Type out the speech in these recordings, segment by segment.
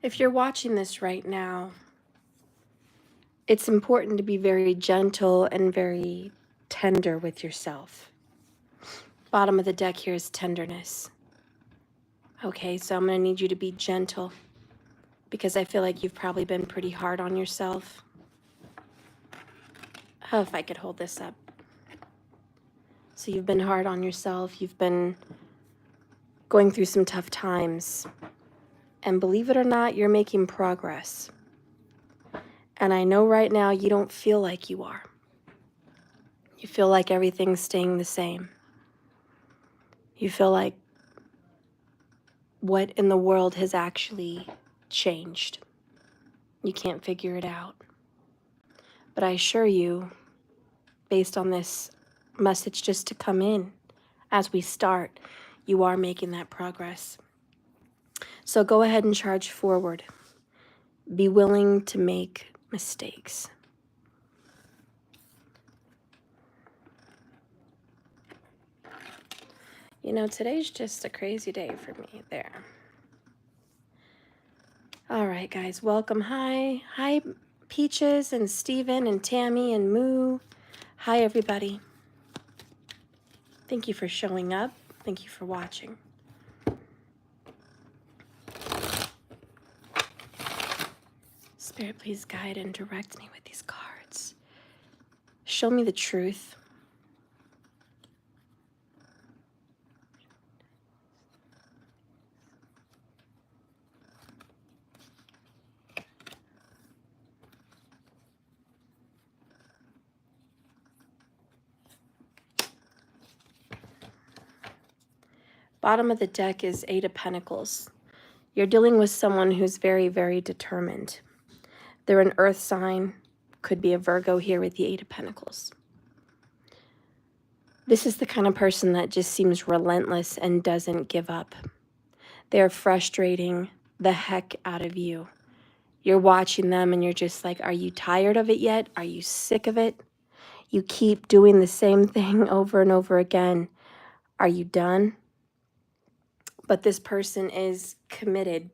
If you're watching this right now, it's important to be very gentle and very tender with yourself. Bottom of the deck here is tenderness. Okay, so I'm going to need you to be gentle because I feel like you've probably been pretty hard on yourself. Oh, if I could hold this up. So you've been hard on yourself. You've been going through some tough times. And believe it or not, you're making progress. And I know right now you don't feel like you are. You feel like everything's staying the same. You feel like what in the world has actually changed. You can't figure it out. But I assure you, based on this message just to come in as we start, you are making that progress. So go ahead and charge forward. Be willing to make mistakes. You know, today's just a crazy day for me there. All right, guys, welcome. Hi, Peaches and Steven and Tammy and Moo. Hi, everybody. Thank you for showing up. Thank you for watching. Spirit, please guide and direct me with these cards. Show me the truth. Bottom of the deck is Eight of Pentacles. You're dealing with someone who's very, very determined. They're an earth sign. Could be a Virgo here with the Eight of Pentacles. This is the kind of person that just seems relentless and doesn't give up. They're frustrating the heck out of you. You're watching them and you're just like, are you tired of it yet? Are you sick of it? You keep doing the same thing over and over again. Are you done? But this person is committed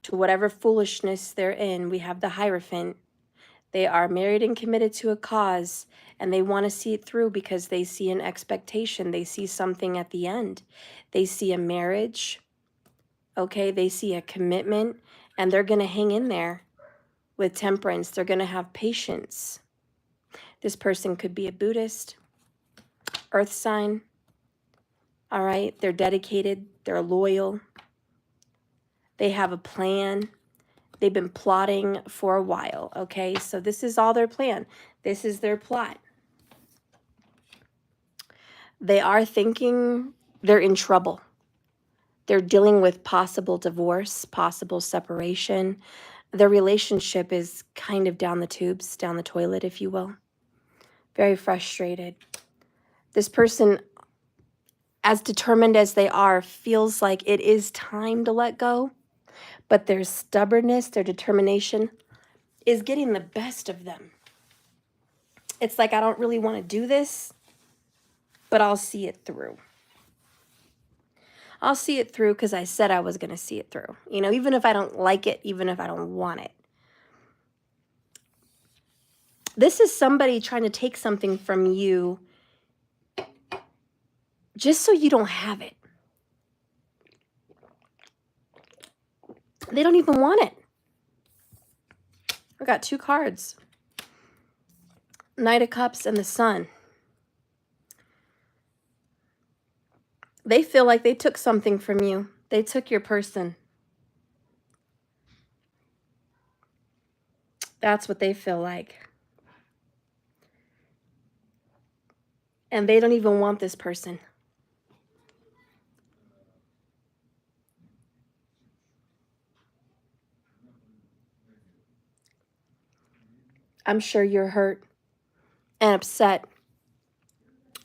to whatever foolishness they're in. We have the Hierophant. They are married and committed to a cause, and they want to see it through because they see an expectation. They see something at the end. They see a marriage, okay? They see a commitment, and they're going to hang in there with temperance. They're going to have patience. This person could be a Buddhist, earth sign, all right? They're dedicated. They're loyal. They have a plan. They've been plotting for a while, okay? So this is all their plan. This is their plot. They are thinking they're in trouble. They're dealing with possible divorce, possible separation. Their relationship is kind of down the tubes, down the toilet, if you will. Very frustrated. This person, as determined as they are, feels like it is time to let go. But their stubbornness, their determination is getting the best of them. It's like, I don't really want to do this, but I'll see it through. I'll see it through because I said I was going to see it through. You know, even if I don't like it, even if I don't want it. This is somebody trying to take something from you just so you don't have it. They don't even want it. I got two cards. Knight of Cups and the Sun. They feel like they took something from you. They took your person. That's what they feel like. And they don't even want this person. I'm sure you're hurt and upset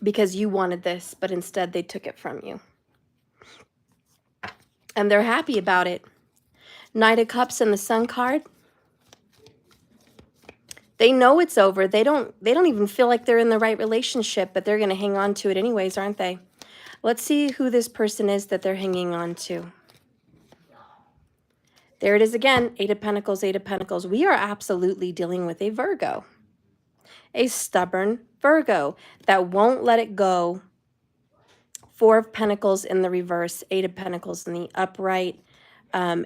because you wanted this, but instead they took it from you. And they're happy about it. Knight of Cups and the Sun card. They know it's over. They don't even feel like they're in the right relationship, but they're going to hang on to it anyways, aren't they? Let's see who this person is that they're hanging on to. There it is again, Eight of Pentacles, Eight of Pentacles. We are absolutely dealing with a Virgo, a stubborn Virgo that won't let it go. Four of Pentacles in the reverse, Eight of Pentacles in the upright,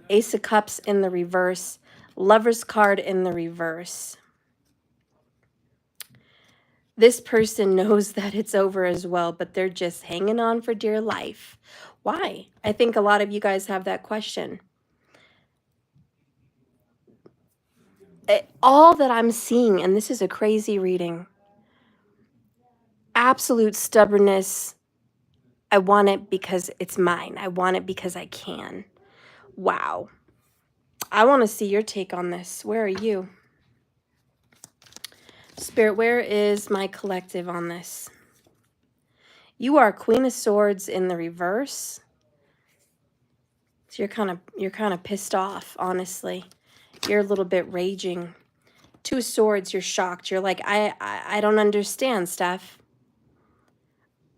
Ace of Cups in the reverse, Lover's card in the reverse. This person knows that it's over as well, but they're just hanging on for dear life. Why? I think a lot of you guys have that question. All that I'm seeing, and this is a crazy reading, absolute stubbornness. I want it because it's mine. I want it because I can. Wow. I want to see your take on this. Where are you? Spirit, where is my collective on this? You are Queen of Swords in the reverse. So you're kind of pissed off, honestly. You're a little bit raging. Two of Swords, you're shocked. You're like, I don't understand, Steph.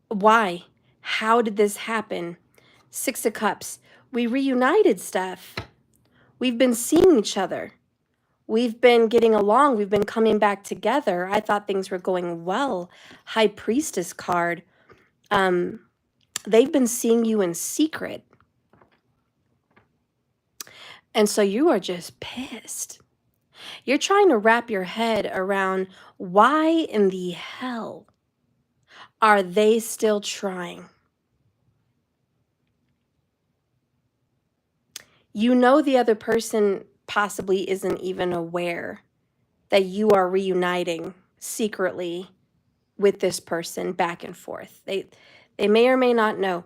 Why? How did this happen? Six of Cups. We reunited, Steph. We've been seeing each other. We've been getting along. We've been coming back together. I thought things were going well. High Priestess card. They've been seeing you in secret. And so you are just pissed. You're trying to wrap your head around why in the hell are they still trying? You know the other person possibly isn't even aware that you are reuniting secretly with this person back and forth. They may or may not know.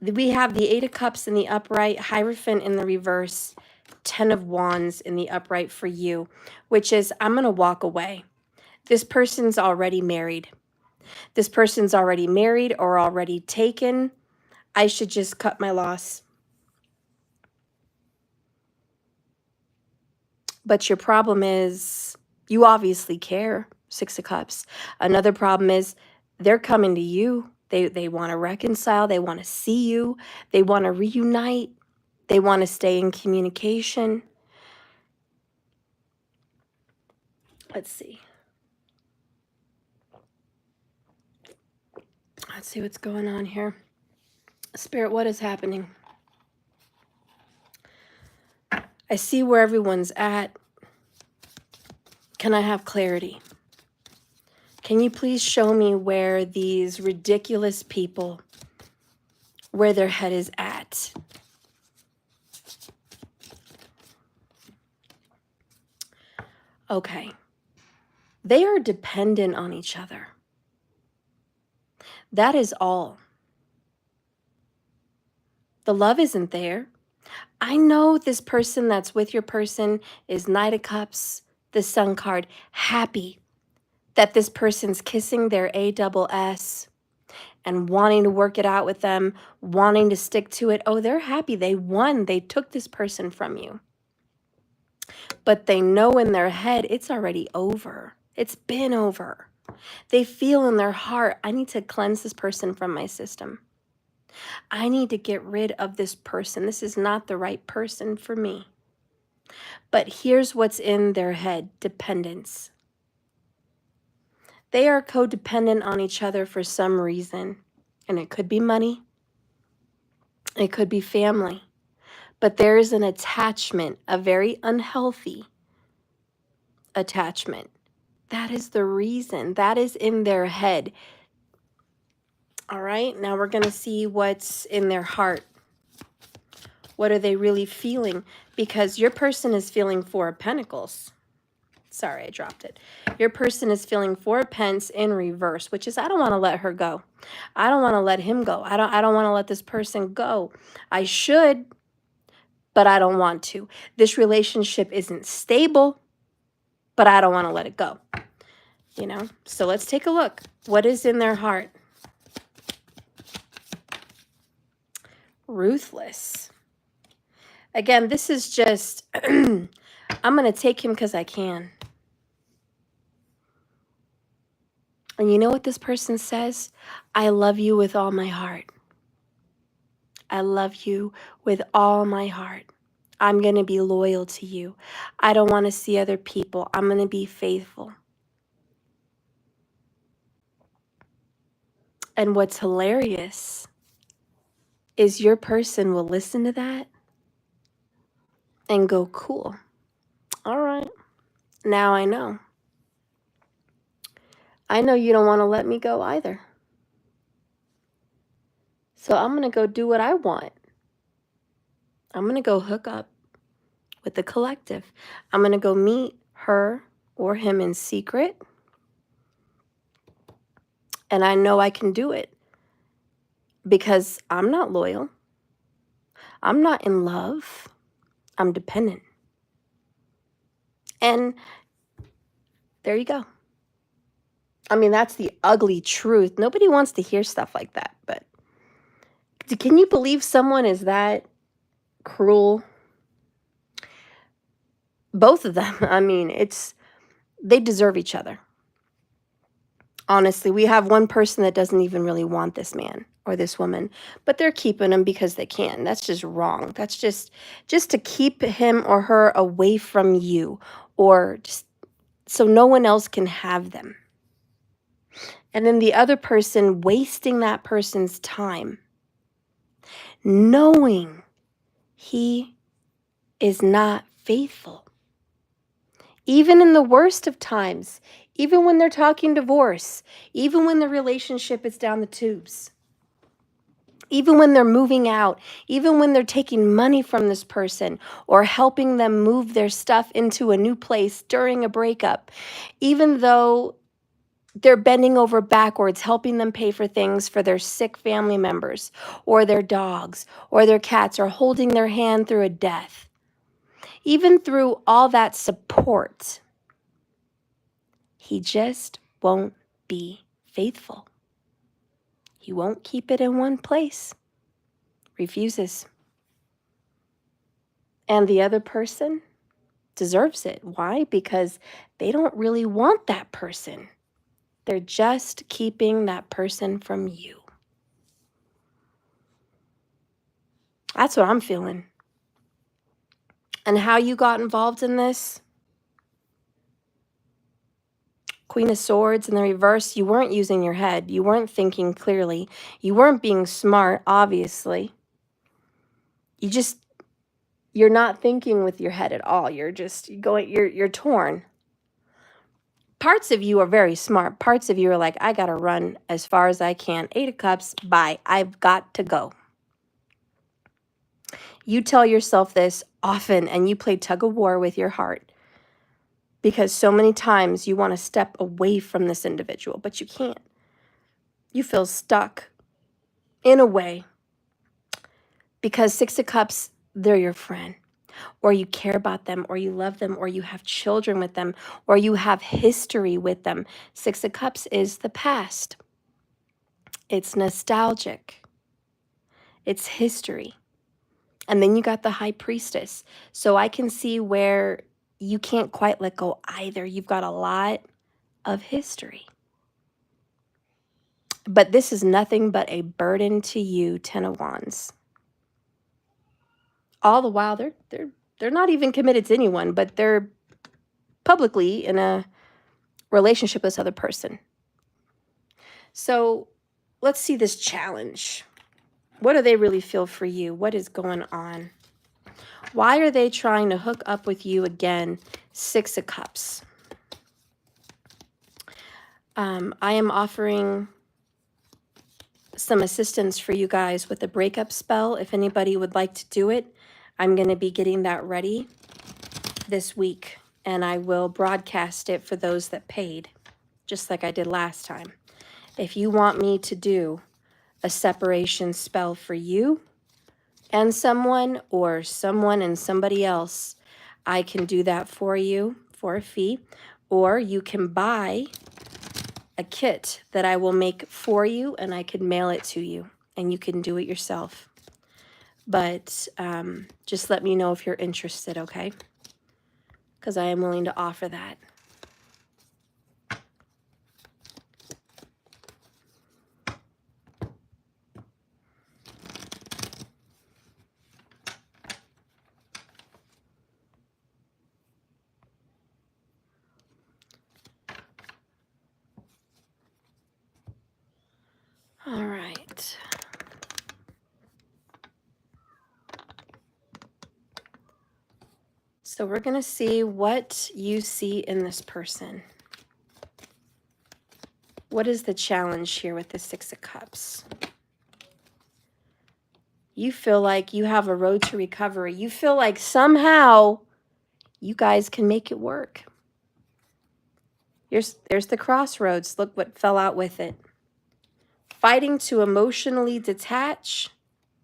We have the Eight of Cups in the upright, Hierophant in the reverse, Ten of Wands in the upright for you, which is, I'm going to walk away. This person's already married. This person's already married or already taken. I should just cut my loss. But your problem is you obviously care. Six of Cups. Another problem is they're coming to you. They want to reconcile. They want to see you. They want to reunite. They want to stay in communication. Let's see. Let's see what's going on here. Spirit, what is happening? I see where everyone's at. Can I have clarity? Can you please show me where these ridiculous people, where their head is at? Okay. They are dependent on each other. That is all. The love isn't there. I know this person that's with your person is Knight of Cups, the Sun card, happy that this person's kissing their ASS and wanting to work it out with them, wanting to stick to it. Oh, they're happy. They won. They took this person from you. But they know in their head it's already over. It's been over. They feel in their heart, I need to cleanse this person from my system. I need to get rid of this person. This is not the right person for me. But here's what's in their head, dependence. They are codependent on each other for some reason. And it could be money. It could be family. But there is an attachment, a very unhealthy attachment. That is the reason. That is in their head. All right, now we're going to see what's in their heart. What are they really feeling? Because your person is feeling Four of Pentacles. Sorry, I dropped it. Your person is feeling Four of Pence in reverse, which is, I don't want to let her go. I don't want to let him go. I don't want to let this person go. I should, but I don't want to. This relationship isn't stable, but I don't want to let it go. You know? So let's take a look. What is in their heart? Ruthless. Again, this is just, I'm going to take him because I can. And you know what this person says? I love you with all my heart. I love you with all my heart. I'm going to be loyal to you. I don't want to see other people. I'm going to be faithful. And what's hilarious is your person will listen to that and go, cool. All right. Now I know. I know you don't want to let me go either. So I'm going to go do what I want. I'm going to go hook up with the collective. I'm going to go meet her or him in secret. And I know I can do it because I'm not loyal. I'm not in love. I'm dependent. And there you go. I mean, that's the ugly truth. Nobody wants to hear stuff like that. But can you believe someone is that cruel? Both of them. I mean, they deserve each other. Honestly, we have one person that doesn't even really want this man or this woman, but they're keeping him because they can. That's just wrong. That's just to keep him or her away from you, or just so no one else can have them. And then the other person wasting that person's time, knowing he is not faithful. Even in the worst of times, even when they're talking divorce, even when the relationship is down the tubes, even when they're moving out, even when they're taking money from this person or helping them move their stuff into a new place during a breakup, even though they're bending over backwards, helping them pay for things for their sick family members or their dogs or their cats, or holding their hand through a death. Even through all that support, he just won't be faithful. He won't keep it in one place. Refuses. And the other person deserves it. Why? Because they don't really want that person. They're just keeping that person from you. That's what I'm feeling. And how you got involved in this? Queen of Swords in the reverse, you weren't using your head. You weren't thinking clearly. You weren't being smart, obviously. You're not thinking with your head at all. You're torn. Parts of you are very smart. Parts of you are like, I gotta run as far as I can. 8 of Cups, bye. I've got to go. You tell yourself this often, and you play tug of war with your heart, because so many times you want to step away from this individual, but you can't. You feel stuck in a way because 6 of Cups, they're your friend, or you care about them, or you love them, or you have children with them, or you have history with them. 6 of Cups is the past. It's nostalgic. It's history. And then you got the High Priestess. So I can see where you can't quite let go either. You've got a lot of history. But this is nothing but a burden to you, 10 of Wands. All the while, they're not even committed to anyone, but they're publicly in a relationship with this other person. So let's see this challenge. What do they really feel for you? What is going on? Why are they trying to hook up with you again? 6 of Cups. I am offering some assistance for you guys with a breakup spell. If anybody would like to do it, I'm going to be getting that ready this week, and I will broadcast it for those that paid, just like I did last time. If you want me to do a separation spell for you and someone, or someone and somebody else, I can do that for you for a fee, or you can buy a kit that I will make for you, and I can mail it to you, and you can do it yourself. But just let me know if you're interested, okay? Because I am willing to offer that. So we're going to see what you see in this person. What is the challenge here with the Six of Cups? You feel like you have a road to recovery. You feel like somehow you guys can make it work. There's the crossroads. Look what fell out with it. Fighting to emotionally detach,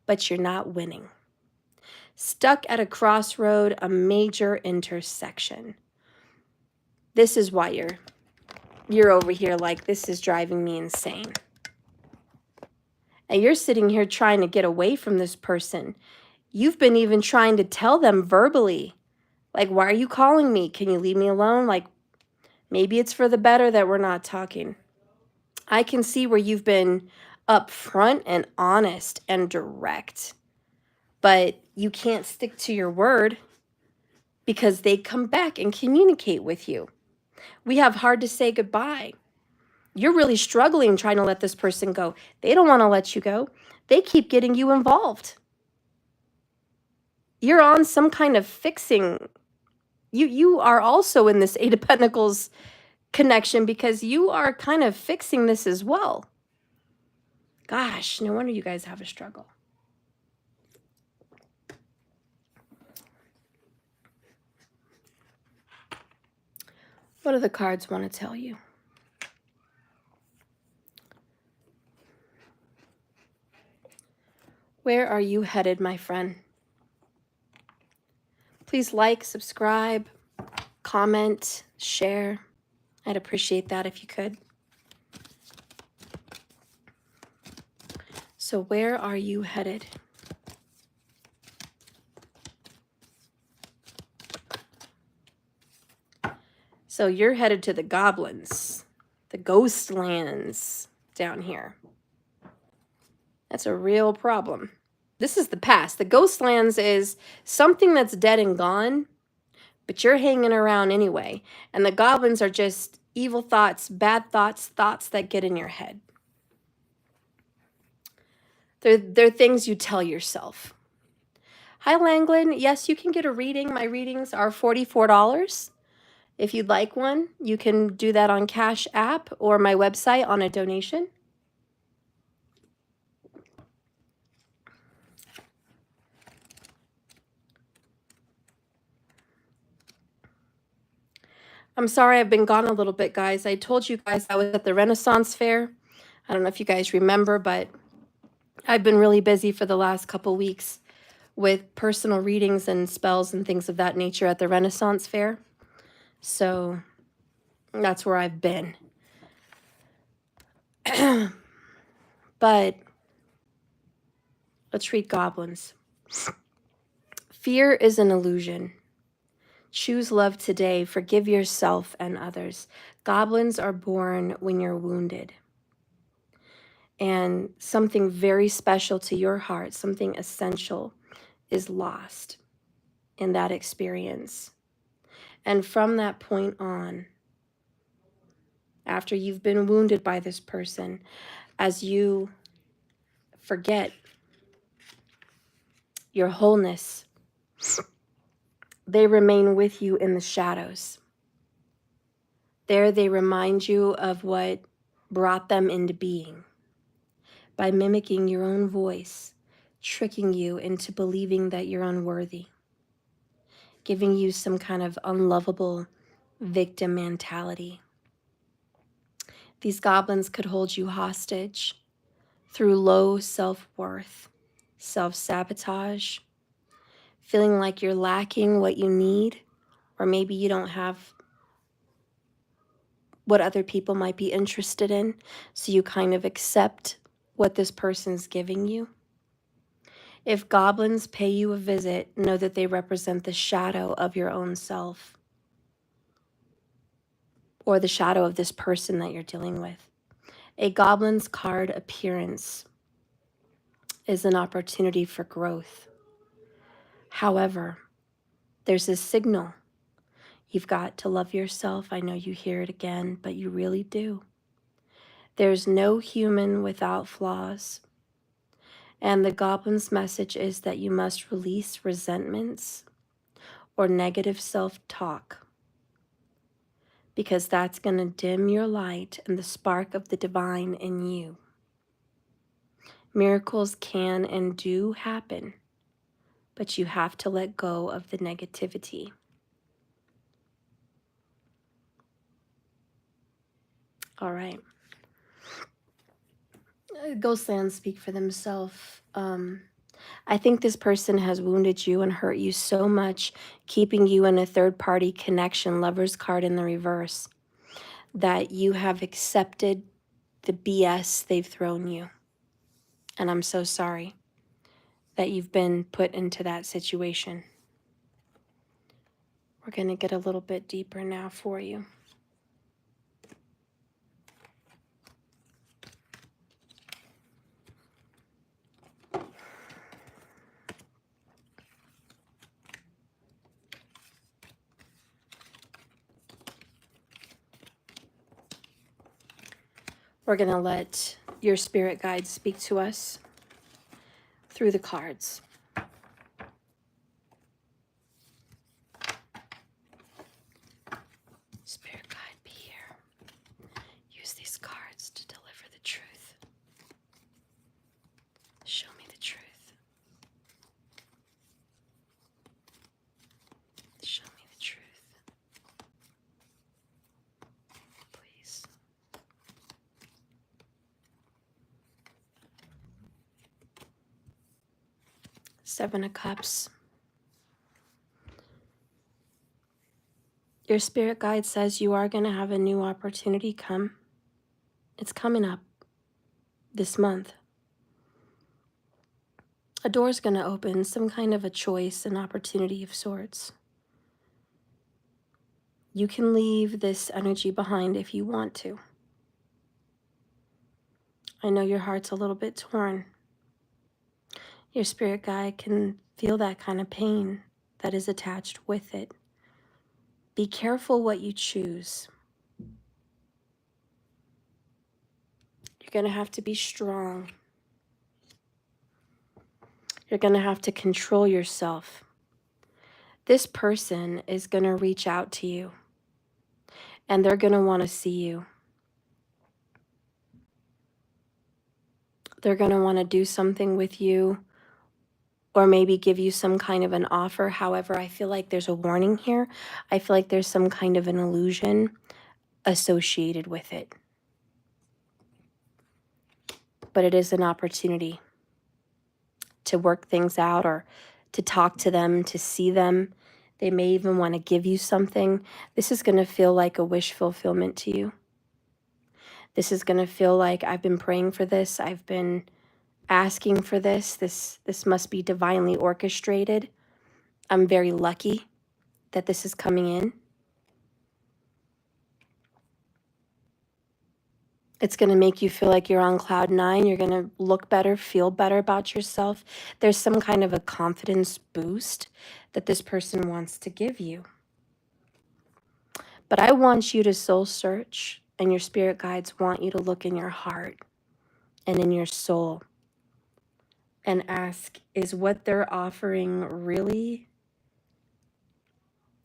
but you're not winning. Stuck at a crossroad, a major intersection. This is why you're over here like, this is driving me insane. And you're sitting here trying to get away from this person. You've been even trying to tell them verbally, like, why are you calling me? Can you leave me alone? Like, maybe it's for the better that we're not talking. I can see where you've been upfront and honest and direct, but you can't stick to your word because they come back and communicate with you. We have hard to say goodbye. You're really struggling trying to let this person go. They don't want to let you go. They keep getting you involved. You're on some kind of fixing. You are also in this Eight of Pentacles connection because you are kind of fixing this as well. Gosh, no wonder you guys have a struggle. What do the cards want to tell you? Where are you headed, my friend? Please like, subscribe, comment, share. I'd appreciate that if you could. So where are you headed? So you're headed to the goblins, the ghost lands down here. That's a real problem. This is the past. The ghost lands is something that's dead and gone, but you're hanging around anyway. And the goblins are just evil thoughts, bad thoughts, thoughts that get in your head. They're things you tell yourself. Hi, Langland. Yes, you can get a reading. My readings are $44. If you'd like one, you can do that on Cash App or my website on a donation. I'm sorry I've been gone a little bit, guys. I told you guys I was at the Renaissance Fair. I don't know if you guys remember, but I've been really busy for the last couple weeks with personal readings and spells and things of that nature at the Renaissance Fair. So that's where I've been. But let's read goblins. Fear is an illusion. Choose love today. Forgive yourself and others. Goblins are born when you're wounded. And something very special to your heart, something essential, is lost in that experience. And from that point on, after you've been wounded by this person, as you forget your wholeness, they remain with you in the shadows. There they remind you of what brought them into being by mimicking your own voice, tricking you into believing that you're unworthy, giving you some kind of unlovable victim mentality. These goblins could hold you hostage through low self-worth, self-sabotage, feeling like you're lacking what you need, or maybe you don't have what other people might be interested in, so you kind of accept what this person's giving you. If goblins pay you a visit, know that they represent the shadow of your own self, or the shadow of this person that you're dealing with. A goblin's card appearance is an opportunity for growth. However, there's a signal. You've got to love yourself. I know you hear it again, but you really do. There's no human without flaws. And the goblin's message is that you must release resentments or negative self-talk, because that's going to dim your light and the spark of the divine in you. Miracles can and do happen, but you have to let go of the negativity. All right. Ghostlands speak for themselves. I think this person has wounded you and hurt you so much, keeping you in a third-party connection, Lover's card in the reverse, that you have accepted the BS they've thrown you. And I'm so sorry that you've been put into that situation. We're going to get a little bit deeper now for you. We're going to let your spirit guides speak to us through the cards. Spirit guide, be here. Use these cards to deliver the truth. Show me the truth. Show me the truth. Please. Seven of Cups. Your spirit guide says you are going to have a new opportunity come. It's coming up this month. A door's going to open, some kind of a choice, an opportunity of sorts. You can leave this energy behind if you want to. I know your heart's a little bit torn. Your spirit guide can feel that kind of pain that is attached with it. Be careful what you choose. You're going to have to be strong. You're going to have to control yourself. This person is going to reach out to you, and they're going to want to see you. They're going to want to do something with you, or maybe give you some kind of an offer. However, I feel like there's a warning here. I feel like there's some kind of an illusion associated with it. But it is an opportunity to work things out, or to talk to them, to see them. They may even want to give you something. This is going to feel like a wish fulfillment to you. This is going to feel like I've been praying for this. I've been asking for this. This must be divinely orchestrated. I'm very lucky that this is coming in. It's going to make you feel like you're on cloud nine. You're going to look better, feel better about yourself. There's some kind of a confidence boost that this person wants to give you. But I want you to soul search, and your spirit guides want you to look in your heart and in your soul and ask, is what they're offering really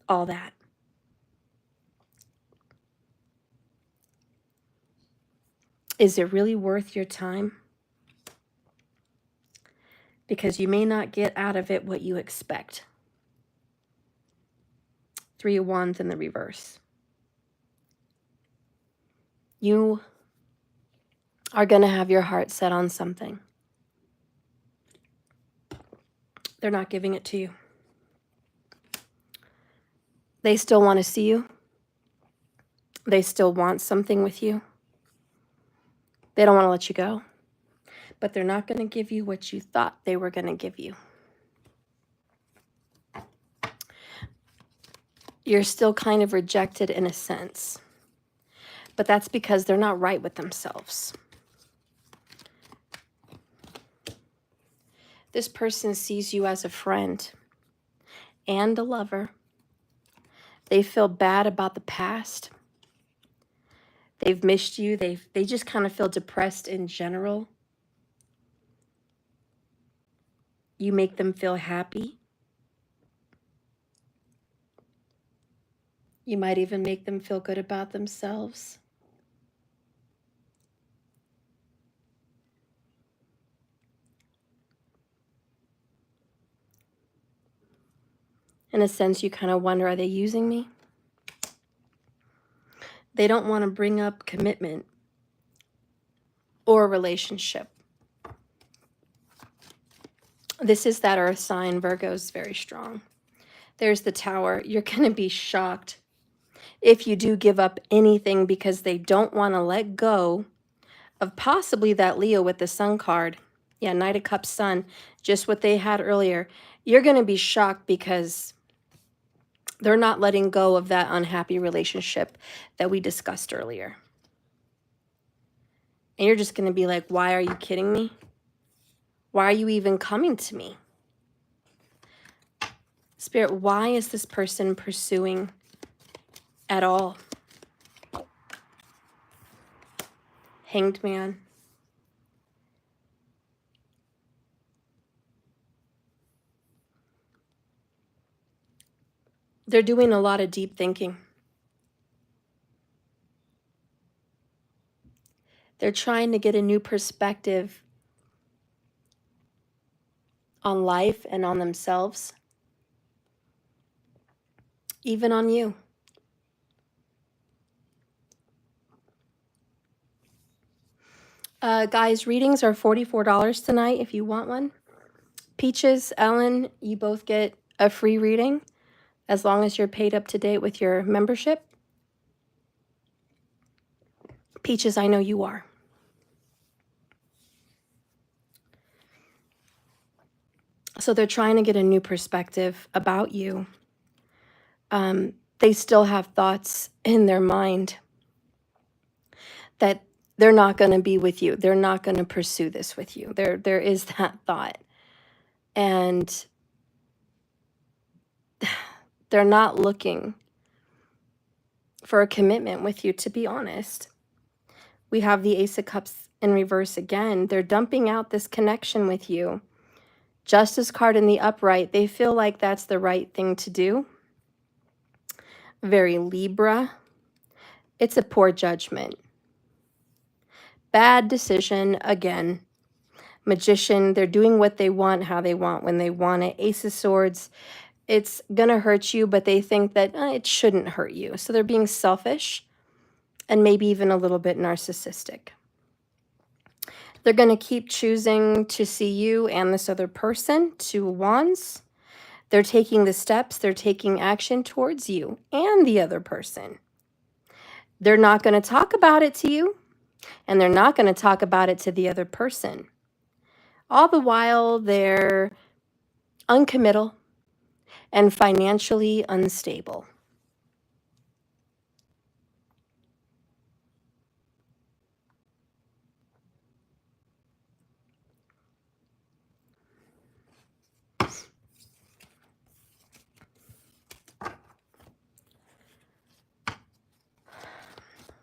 all that? Is it really worth your time? Because you may not get out of it what you expect. 3 of Wands in the reverse. You are going to have your heart set on something. They're not giving it to you. They still want to see you. They still want something with you. They don't want to let you go. But they're not going to give you what you thought they were going to give you. You're still kind of rejected in a sense. But that's because they're not right with themselves. This person sees you as a friend and a lover. They feel bad about the past. They've missed you. They just kind of feel depressed in general. You make them feel happy. You might even make them feel good about themselves. In a sense, you kind of wonder, are they using me? They don't want to bring up commitment or a relationship. This is that earth sign. Virgo's very strong. There's the Tower. You're going to be shocked if you do give up anything because they don't want to let go of possibly that Leo with the Sun card. Yeah, Knight of Cups, Sun, just what they had earlier. You're going to be shocked because they're not letting go of that unhappy relationship that we discussed earlier. And you're just going to be like, why are you kidding me? Why are you even coming to me? Spirit, why is this person pursuing at all? Hanged Man. They're doing a lot of deep thinking. They're trying to get a new perspective on life and on themselves, even on you. Guys, readings are $44 tonight if you want one. Peaches, Ellen, you both get a free reading as long as you're paid up to date with your membership. Peaches, I know you are. So they're trying to get a new perspective about you. They still have thoughts in their mind that they're not going to be with you. They're not going to pursue this with you. There is that thought. And they're not looking for a commitment with you, to be honest. We have the Ace of Cups in reverse again. They're dumping out this connection with you. Justice card in the upright. They feel like that's the right thing to do. Very Libra. It's a poor judgment. Bad decision again. Magician, they're doing what they want, how they want, when they want it. Ace of Swords, it's going to hurt you, but they think that it shouldn't hurt you. So they're being selfish and maybe even a little bit narcissistic. They're going to keep choosing to see you and this other person. Two of Wands. They're taking the steps. They're taking action towards you and the other person. They're not going to talk about it to you, and they're not going to talk about it to the other person. All the while, they're uncommittal and financially unstable.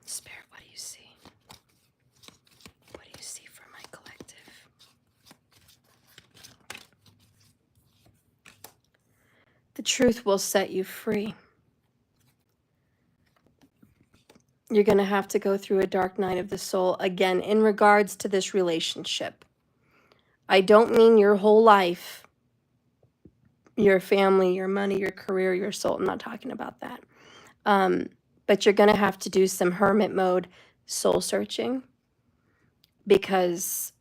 Spirit, what do you see? What do you see for my collective? The truth will set you free. You're going to have to go through a dark night of the soul again in regards to this relationship. I don't mean your whole life, your family, your money, your career, your soul. I'm not talking about that. But you're going to have to do some hermit mode soul searching because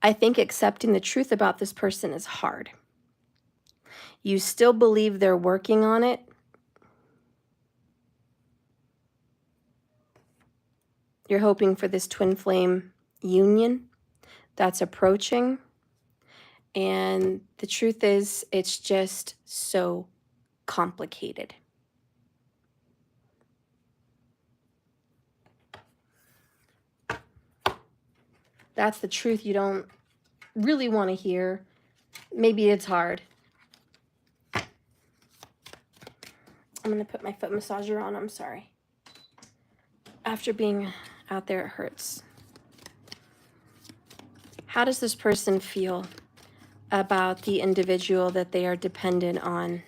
I think accepting the truth about this person is hard. You still believe they're working on it. You're hoping for this twin flame union that's approaching. And the truth is, it's just so complicated. That's the truth you don't really want to hear. Maybe it's hard. I'm going to put my foot massager on. I'm sorry. After being out there, it hurts. How does this person feel about the individual that they are dependent on.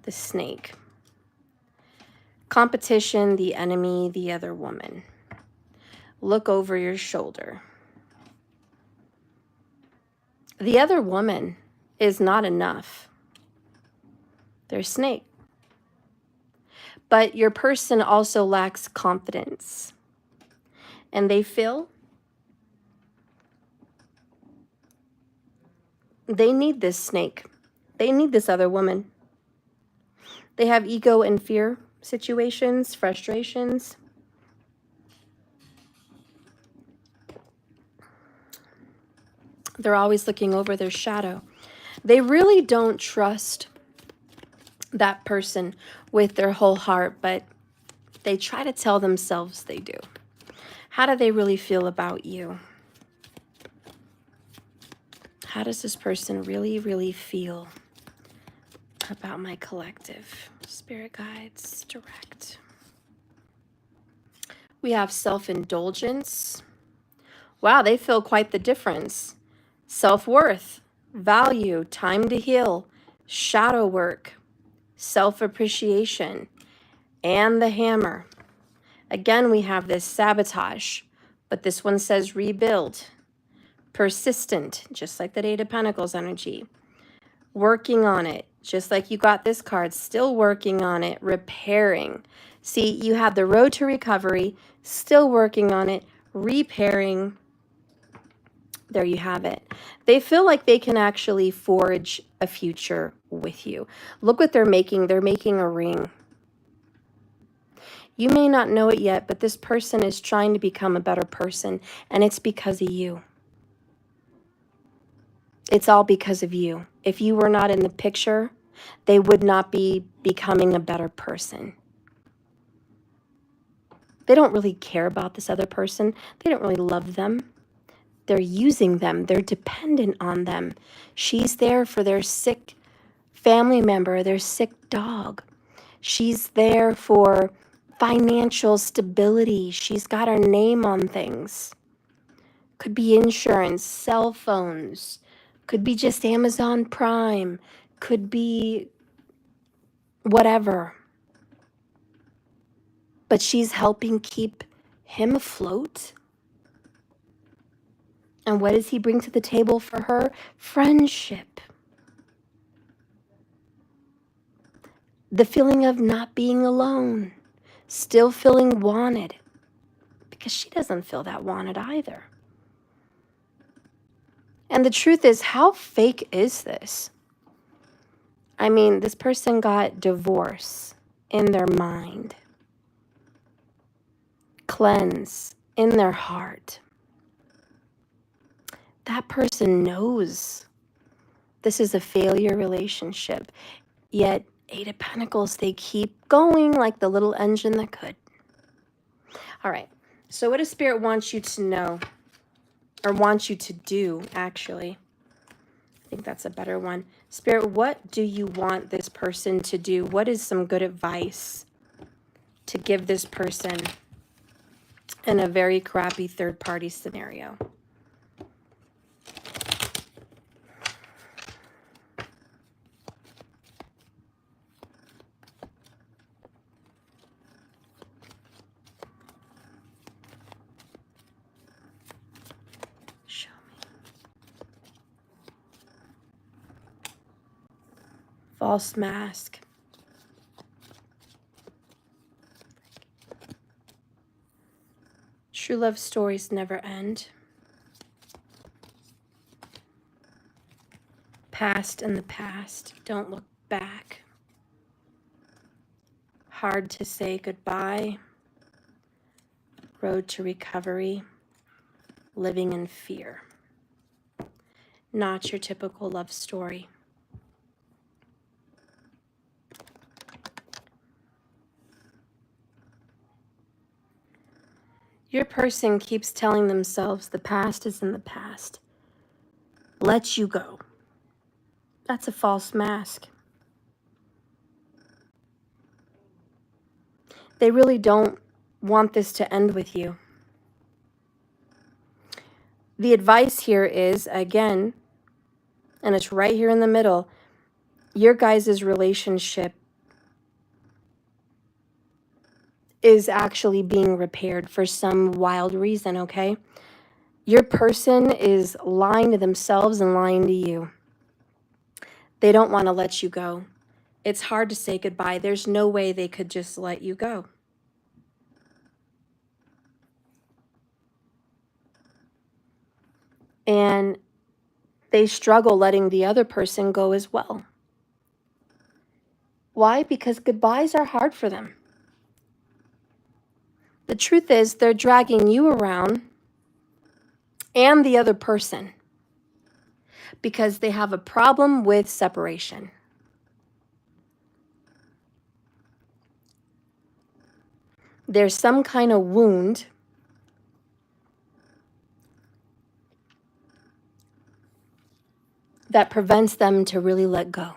The snake. Competition, the enemy, the other woman. Look over your shoulder. The other woman is not enough. They're a snake. But your person also lacks confidence. And they feel they need this snake. They need this other woman. They have ego and fear situations, frustrations. They're always looking over their shadow. They really don't trust that person with their whole heart, but they try to tell themselves they do. How do they really feel about you? How does this person really, really feel about my collective? Spirit guides, direct. We have self-indulgence. Wow, they feel quite the difference. Self-worth, value, time to heal, shadow work, self-appreciation, and the hammer. Again, we have this sabotage, but this one says rebuild. Persistent, just like the Eight of Pentacles energy. Working on it, just like you got this card, still working on it, repairing. See, you have the road to recovery, still working on it, repairing. There you have it. They feel like they can actually forge a future with you. Look what they're making. They're making a ring. You may not know it yet, but this person is trying to become a better person, and it's because of you. It's all because of you. If you were not in the picture, they would not be becoming a better person. They don't really care about this other person. They don't really love them. They're using them. They're dependent on them. She's there for their sick family member, their sick dog. She's there for financial stability. She's got her name on things. Could be insurance, cell phones, could be just Amazon Prime, could be whatever. But she's helping keep him afloat. And what does he bring to the table for her? Friendship. The feeling of not being alone, still feeling wanted, because she doesn't feel that wanted either. And the truth is, how fake is this? I mean, this person got divorce in their mind, cleanse in their heart. That person knows this is a failure relationship, yet Eight of Pentacles, they keep going like the little engine that could. All right, so what does Spirit want you to know, or wants you to do, actually? I think that's a better one. Spirit, what do you want this person to do? What is some good advice to give this person in a very crappy third-party scenario? Show me. False mask. True love stories never end. Past in the past, don't look back. Hard to say goodbye. Road to recovery. Living in fear. Not your typical love story. Your person keeps telling themselves the past is in the past. Let you go. That's a false mask. They really don't want this to end with you. The advice here is, again, and it's right here in the middle, your guys' relationship is actually being repaired for some wild reason, okay? Your person is lying to themselves and lying to you. They don't want to let you go. It's hard to say goodbye. There's no way they could just let you go. And they struggle letting the other person go as well. Why? Because goodbyes are hard for them. The truth is, they're dragging you around and the other person because they have a problem with separation. There's some kind of wound that prevents them to really let go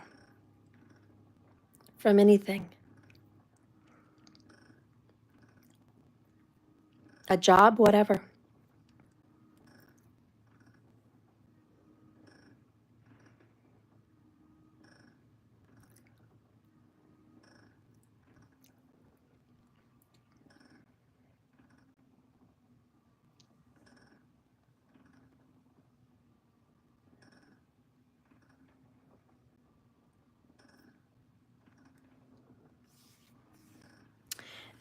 from anything. A job, whatever.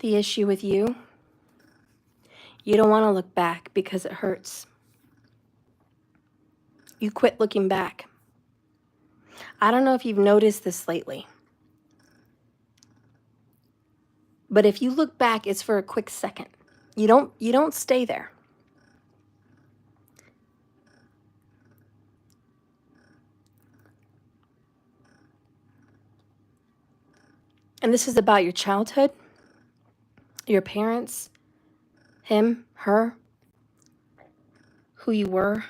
The issue with you don't want to look back because it hurts. You quit looking back. I don't know if you've noticed this lately, but if you look back, it's for a quick second. You don't stay there. And this is about your childhood, your parents, him, her, who you were,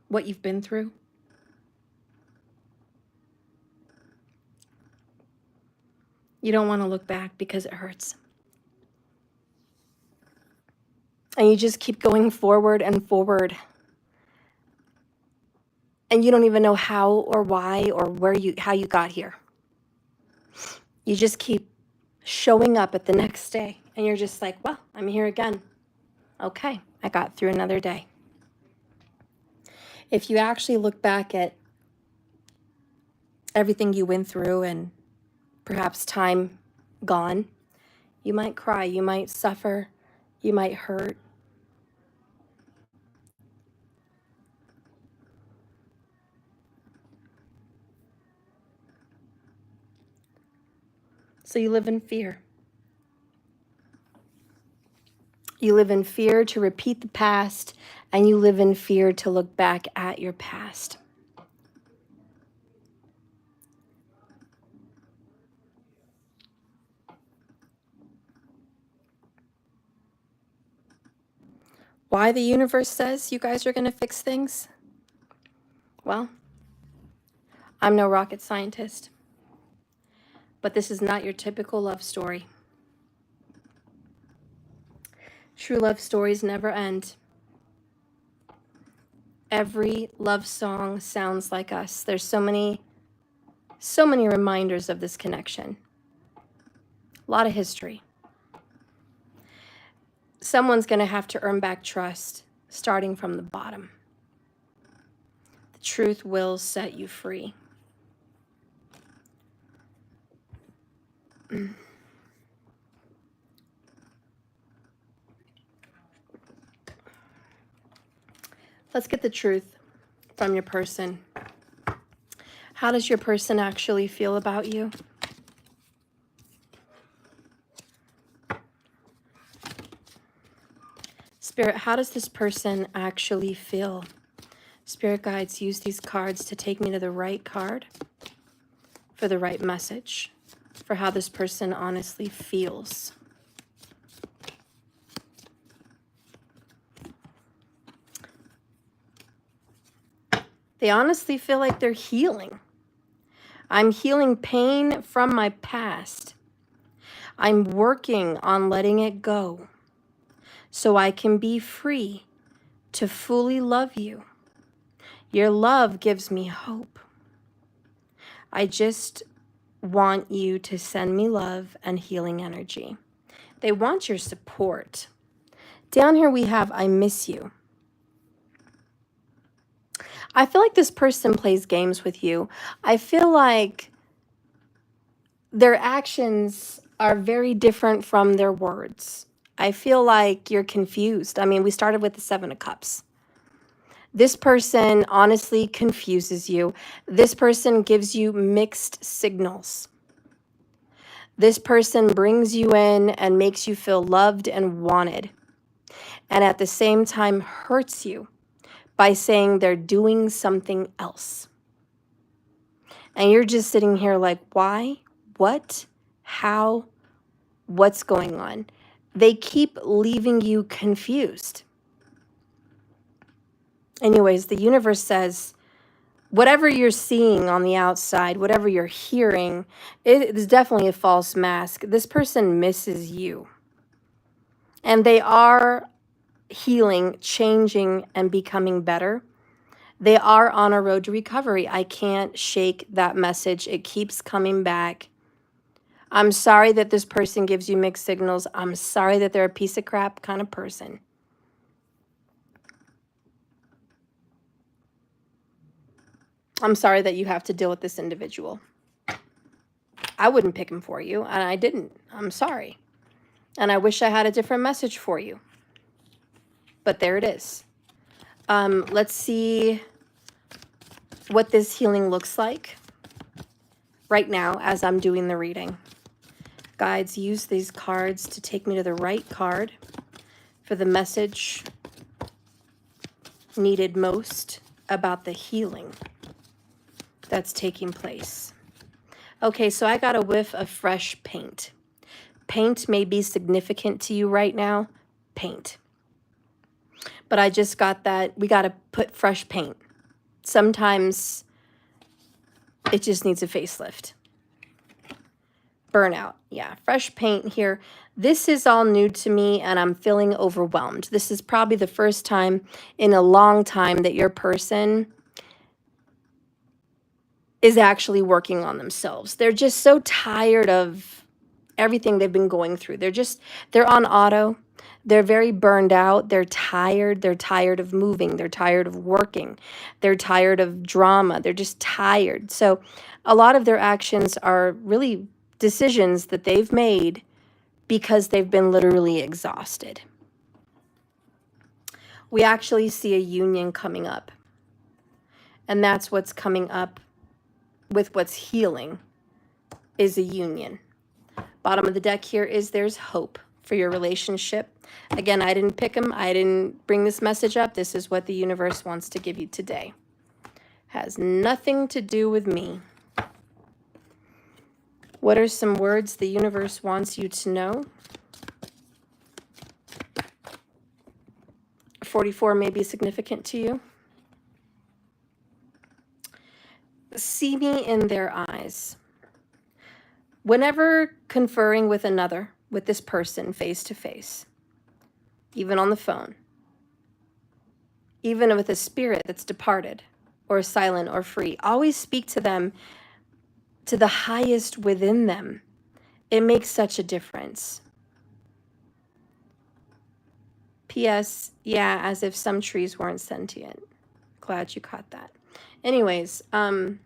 what you've been through. You don't want to look back because it hurts. And you just keep going forward and forward. And you don't even know how or why or how you got here. You just keep showing up at the next day and you're just like, well, I'm here again. Okay, I got through another day. If you actually look back at everything you went through and perhaps time gone, you might cry, you might suffer, you might hurt. So you live in fear. You live in fear to repeat the past, and you live in fear to look back at your past. Why the universe says you guys are going to fix things? Well, I'm no rocket scientist, but this is not your typical love story. True love stories never end. Every love song sounds like us. There's so many reminders of this connection. A lot of history. Someone's going to have to earn back trust, starting from the bottom. The truth will set you free. Let's get the truth from your person. How does your person actually feel about you? Spirit, how does this person actually feel? Spirit guides, use these cards to take me to the right card for the right message, for how this person honestly feels. They honestly feel like they're healing. I'm healing pain from my past. I'm working on letting it go. so I can be free to fully love you. Your love gives me hope. I just want you to send me love and healing energy. They want your support. Down here we have, I miss you. I feel like this person plays games with you. I feel like their actions are very different from their words. I feel like you're confused. I mean, we started with the 7 of Cups. This person honestly confuses you. This person gives you mixed signals. This person brings you in and makes you feel loved and wanted, and at the same time hurts you by saying they're doing something else. And you're just sitting here like, why? What? How? What's going on? They keep leaving you confused. Anyways, the universe says, whatever you're seeing on the outside, whatever you're hearing, it is definitely a false mask. This person misses you. And they are healing, changing, and becoming better. They are on a road to recovery. I can't shake that message. It keeps coming back. I'm sorry that this person gives you mixed signals. I'm sorry that they're a piece of crap kind of person. I'm sorry that you have to deal with this individual. I wouldn't pick him for you, and I didn't. I'm sorry. And I wish I had a different message for you. But there it is. Let's see what this healing looks like right now as I'm doing the reading. Guides, use these cards to take me to the right card for the message needed most about the healing that's taking place. Okay, so I got a whiff of fresh paint. Paint may be significant to you right now. Paint. But I just got that. We got to put fresh paint. Sometimes it just needs a facelift. Burnout. Yeah, fresh paint here. This is all new to me and I'm feeling overwhelmed. This is probably the first time in a long time that your person is actually working on themselves. They're just so tired of everything they've been going through. They're on auto. They're very burned out. They're tired. They're tired of moving. They're tired of working. They're tired of drama. They're just tired. So a lot of their actions are really decisions that they've made because they've been literally exhausted. We actually see a union coming up. And that's what's coming up with what's healing is a union. Bottom of the deck here is there's hope for your relationship. Again, I didn't pick them. I didn't bring this message up. This is what the universe wants to give you today. Has nothing to do with me. What are some words the universe wants you to know? 44 may be significant to you. See me in their eyes. Whenever conferring with another, with this person face to face, even on the phone, even with a spirit that's departed or silent or free, always speak to them to the highest within them. It makes such a difference. P.S. Yeah, as if some trees weren't sentient. Glad you caught that. Anyways, when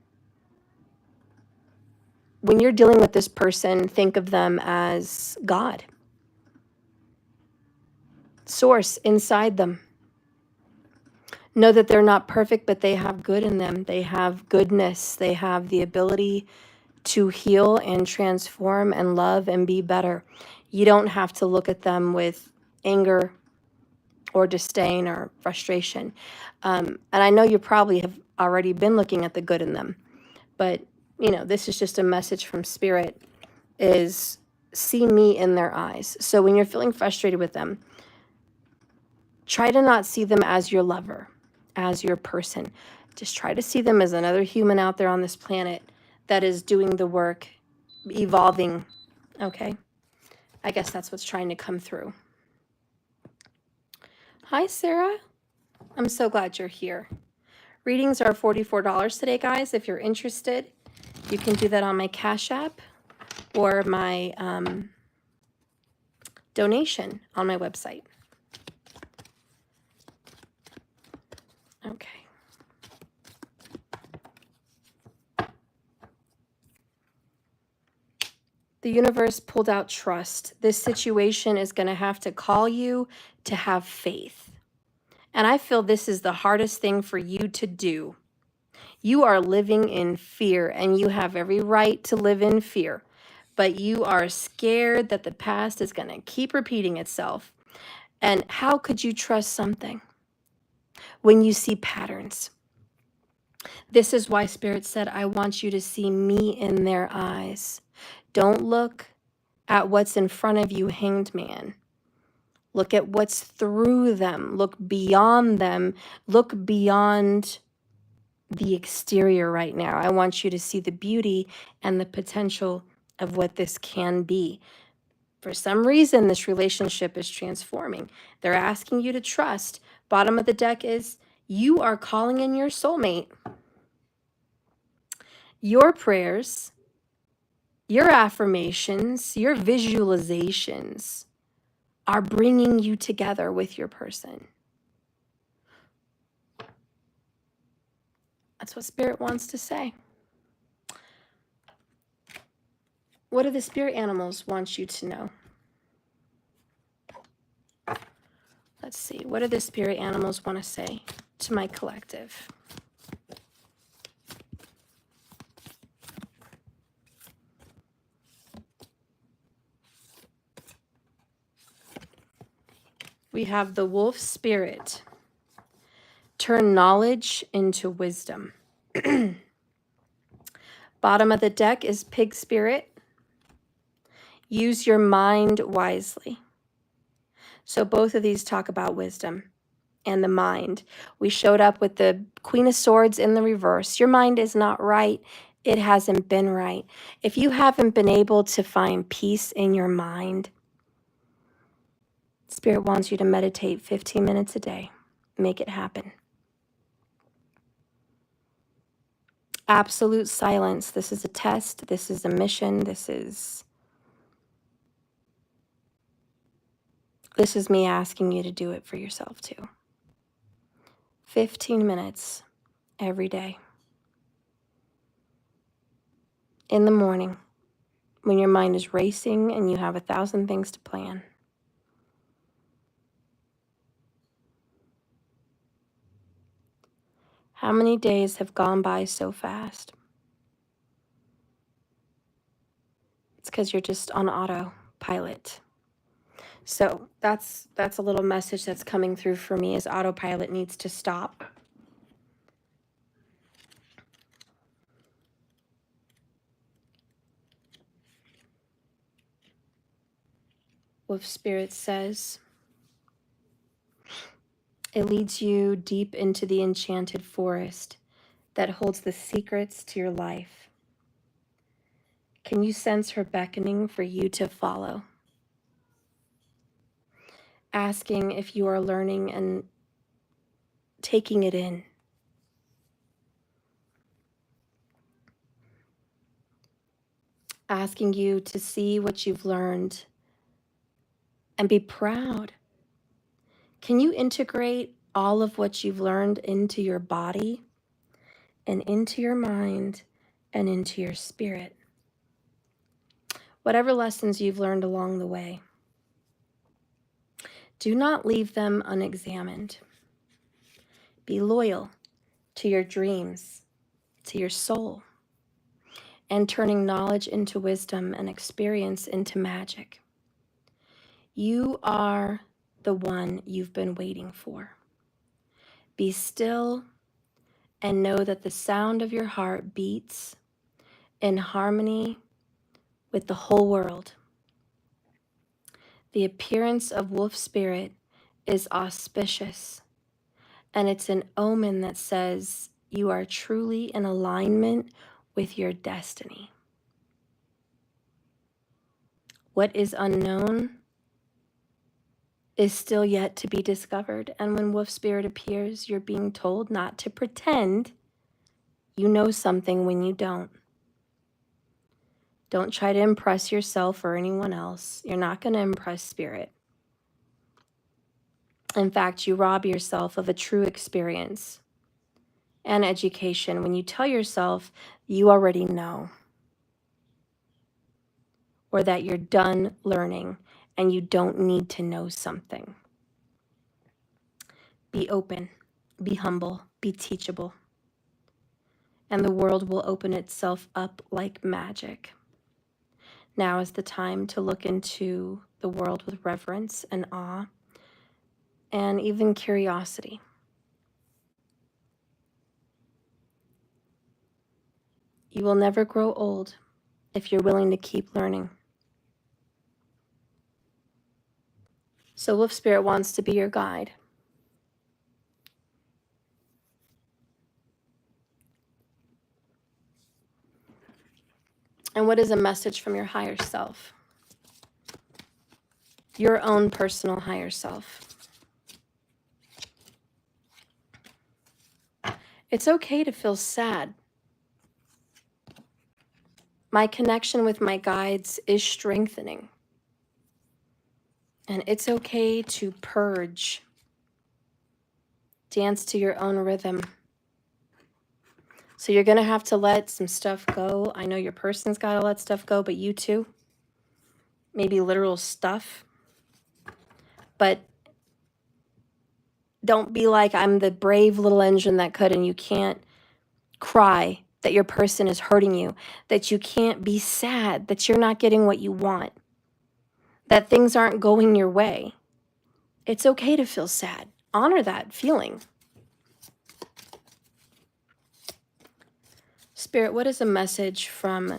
you're dealing with this person, think of them as God. Source inside them. Know that they're not perfect, but they have good in them. They have goodness. They have the ability to heal and transform and love and be better. You don't have to look at them with anger or disdain or frustration. And I know you probably have already been looking at the good in them, but you know, this is just a message from Spirit, is see me in their eyes. So when you're feeling frustrated with them, try to not see them as your lover, as your person. Just try to see them as another human out there on this planet that is doing the work, evolving, okay? I guess that's what's trying to come through. Hi, Sarah. I'm so glad you're here. Readings are $44 today, guys. If you're interested, you can do that on my Cash App or my donation on my website. Okay. The universe pulled out trust. This situation is going to have to call you to have faith. And I feel this is the hardest thing for you to do. You are living in fear, and you have every right to live in fear. But you are scared that the past is going to keep repeating itself. And how could you trust something when you see patterns? This is why Spirit said, I want you to see me in their eyes. Don't look at what's in front of you, hanged man. Look at what's through them. Look beyond them. Look beyond the exterior right now. I want you to see the beauty and the potential of what this can be. For some reason, this relationship is transforming. They're asking you to trust. Bottom of the deck is you are calling in your soulmate. Your prayers, your affirmations, your visualizations are bringing you together with your person. That's what Spirit wants to say. What do the spirit animals want you to know? Let's see. What do the spirit animals want to say to my collective? We have the wolf spirit. Turn knowledge into wisdom. Bottom of the deck is pig spirit. Use your mind wisely. So both of these talk about wisdom and the mind. We showed up with the Queen of Swords in the reverse. Your mind is not right. It hasn't been right. If you haven't been able to find peace in your mind, Spirit wants you to meditate 15 minutes a day. Make it happen. Absolute silence. This is a test. This is a mission. This is me asking you to do it for yourself too. 15 minutes every day. In the morning, when your mind is racing and you have 1,000 things to plan. How many days have gone by so fast? It's because you're just on autopilot. So that's a little message that's coming through for me, is autopilot needs to stop. Wolf Spirit says, it leads you deep into the enchanted forest that holds the secrets to your life. Can you sense her beckoning for you to follow? Asking if you are learning and taking it in. Asking you to see what you've learned and be proud. Can you integrate all of what you've learned into your body and into your mind and into your spirit? Whatever lessons you've learned along the way, do not leave them unexamined. Be loyal to your dreams, to your soul, and turning knowledge into wisdom and experience into magic. You are the one you've been waiting for. Be still and know that the sound of your heart beats in harmony with the whole world. The appearance of wolf spirit is auspicious, and it's an omen that says you are truly in alignment with your destiny. What is unknown is still yet to be discovered. And when wolf spirit appears, you're being told not to pretend you know something when you don't. Don't try to impress yourself or anyone else. You're not going to impress spirit. In fact, you rob yourself of a true experience and education when you tell yourself you already know, or that you're done learning and you don't need to know something. Be open, be humble, be teachable, and the world will open itself up like magic. Now is the time to look into the world with reverence and awe and even curiosity. You will never grow old if you're willing to keep learning. So Wolf Spirit wants to be your guide. And what is a message from your higher self? Your own personal higher self. It's okay to feel sad. My connection with my guides is strengthening. And it's okay to purge. Dance to your own rhythm. So you're going to have to let some stuff go. I know your person's got to let stuff go, but you too. Maybe literal stuff. But don't be like, I'm the brave little engine that could, and you can't cry that your person is hurting you, that you can't be sad, that you're not getting what you want, that things aren't going your way. It's okay to feel sad. Honor that feeling. Spirit, what is a message from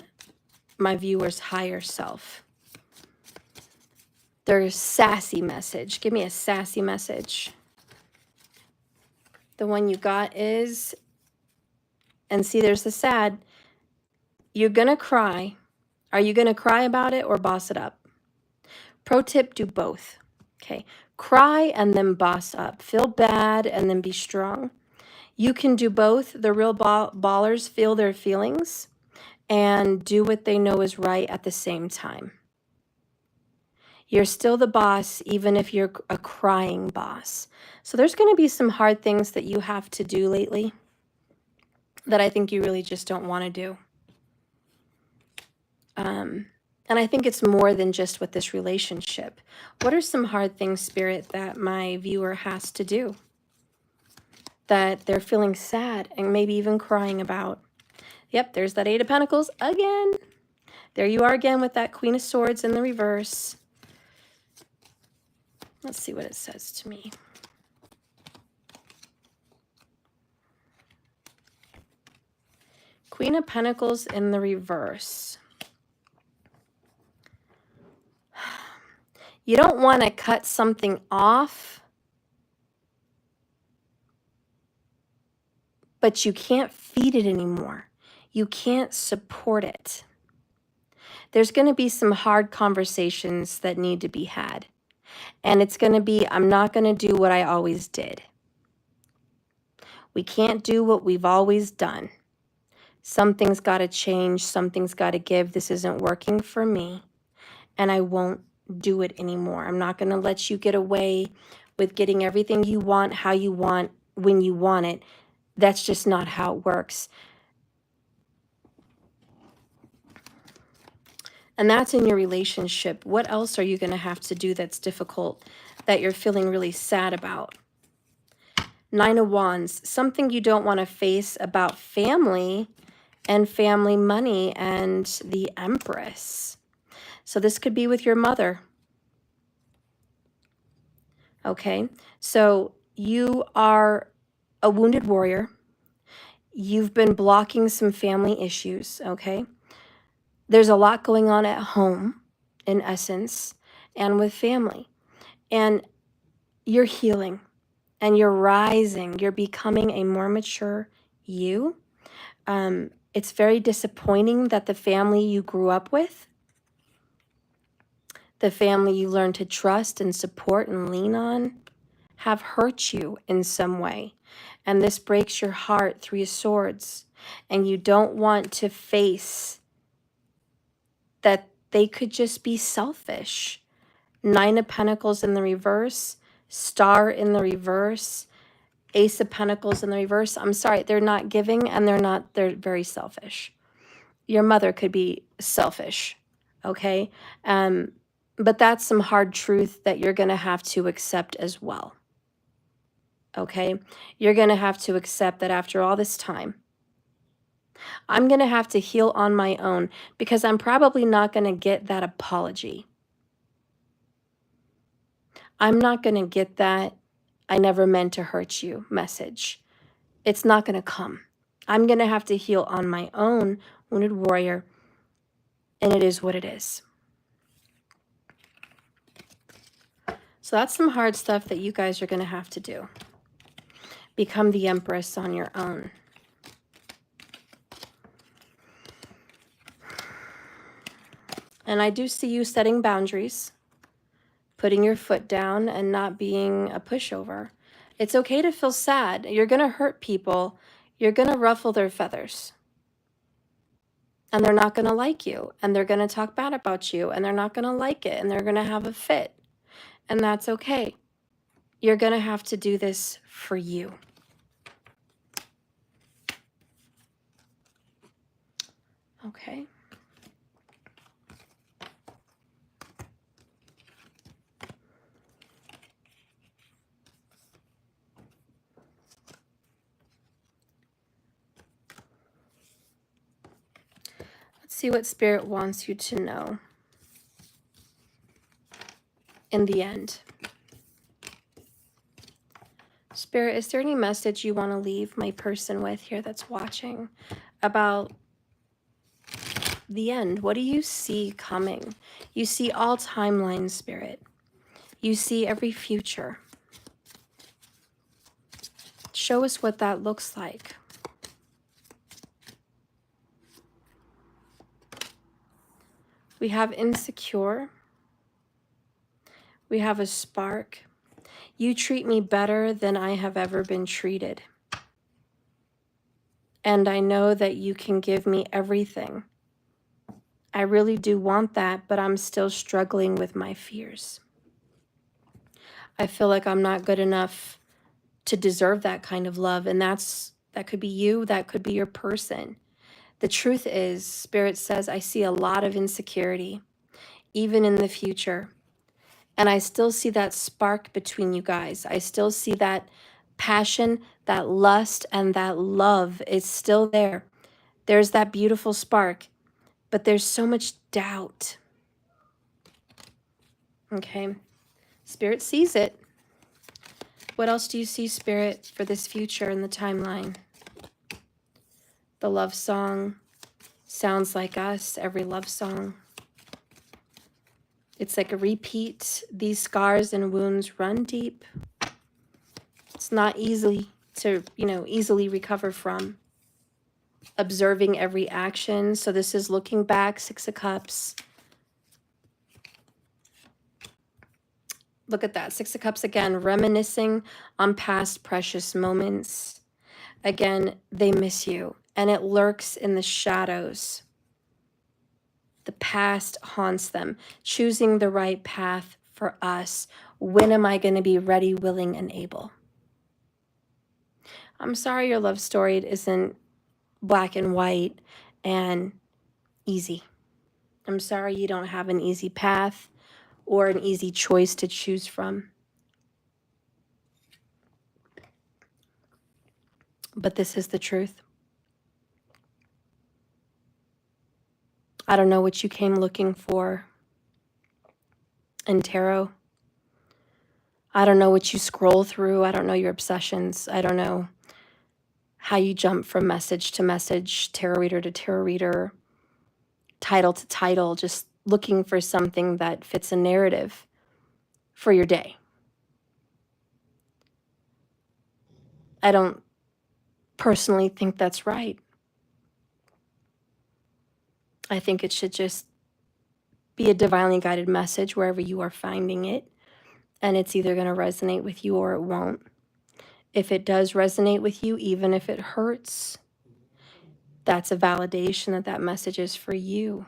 my viewer's higher self? Their sassy message. Give me a sassy message. The one you got is, and see, there's the sad. You're going to cry. Are you going to cry about it or boss it up? Pro tip, do both. Okay. Cry and then boss up. Feel bad and then be strong. You can do both. The real ballers feel their feelings and do what they know is right at the same time. You're still the boss, even if you're a crying boss. So there's going to be some hard things that you have to do lately that I think you really just don't want to do. And I think it's more than just with this relationship. What are some hard things, Spirit, that my viewer has to do? That they're feeling sad and maybe even crying about? Yep, there's that Eight of Pentacles again. There you are again with that Queen of Swords in the reverse. Let's see what it says to me. Queen of Pentacles in the reverse. You don't want to cut something off, but you can't feed it anymore. You can't support it. There's going to be some hard conversations that need to be had. And it's going to be, I'm not going to do what I always did. We can't do what we've always done. Something's got to change. Something's got to give. This isn't working for me. And I won't do it anymore. I'm not going to let you get away with getting everything you want, how you want, when you want it. That's just not how it works. And that's in your relationship. What else are you going to have to do that's difficult, that you're feeling really sad about? Nine of Wands, something you don't want to face about family and family money and the Empress. So this could be with your mother. Okay, so you are a wounded warrior. You've been blocking some family issues, okay? There's a lot going on at home, in essence, and with family. And you're healing, and you're rising. You're becoming a more mature you. It's very disappointing that the family you grew up with, the family you learn to trust and support and lean on, have hurt you in some way. And this breaks your heart, 3 of Swords. And you don't want to face that they could just be selfish. 9 of Pentacles in the reverse, Star in the reverse, Ace of Pentacles in the reverse. I'm sorry, they're not giving and they're very selfish. Your mother could be selfish, okay? But that's some hard truth that you're going to have to accept as well, okay? You're going to have to accept that after all this time, I'm going to have to heal on my own because I'm probably not going to get that apology. I'm not going to get that "I never meant to hurt you" message. It's not going to come. I'm going to have to heal on my own, Wounded Warrior, and it is what it is. So that's some hard stuff that you guys are going to have to do. Become the Empress on your own. And I do see you setting boundaries, putting your foot down and not being a pushover. It's okay to feel sad. You're going to hurt people. You're going to ruffle their feathers. And they're not going to like you. And they're going to talk bad about you. And they're not going to like it. And they're going to have a fit. And that's okay. You're going to have to do this for you. Okay. Let's see what Spirit wants you to know in the end. Spirit, is there any message you want to leave my person with here that's watching about the end? What do you see coming? You see all timelines, Spirit. You see every future. Show us what that looks like. We have insecure. We have a spark. You treat me better than I have ever been treated. And I know that you can give me everything. I really do want that, but I'm still struggling with my fears. I feel like I'm not good enough to deserve that kind of love. And that could be you, that could be your person. The truth is, Spirit says, I see a lot of insecurity, even in the future. And I still see that spark between you guys. I still see that passion, that lust, and that love is still there. There's that beautiful spark, but there's so much doubt. Okay, Spirit sees it. What else do you see, Spirit, for this future in the timeline? The love song sounds like us, every love song. It's like a repeat. These scars and wounds run deep. It's not easy to, easily recover from. Observing every action. So this is looking back, 6 of Cups. Look at that, 6 of Cups again, reminiscing on past precious moments. Again, they miss you, and it lurks in the shadows. The past haunts them, choosing the right path for us. When am I going to be ready, willing, and able? I'm sorry your love story isn't black and white and easy. I'm sorry you don't have an easy path or an easy choice to choose from. But this is the truth. I don't know what you came looking for in tarot. I don't know what you scroll through. I don't know your obsessions. I don't know how you jump from message to message, tarot reader to tarot reader, title to title, just looking for something that fits a narrative for your day. I don't personally think that's right. I think it should just be a divinely guided message wherever you are finding it. And it's either going to resonate with you or it won't. If it does resonate with you, even if it hurts, that's a validation that that message is for you.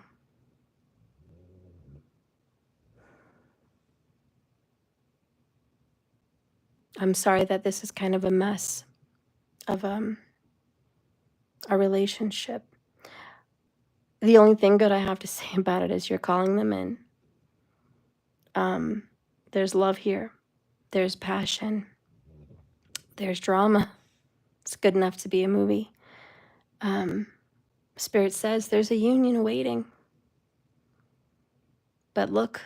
I'm sorry that this is kind of a mess of a relationship. The only thing good I have to say about it is you're calling them in. There's love here. There's passion. There's drama. It's good enough to be a movie. Spirit says there's a union awaiting. But look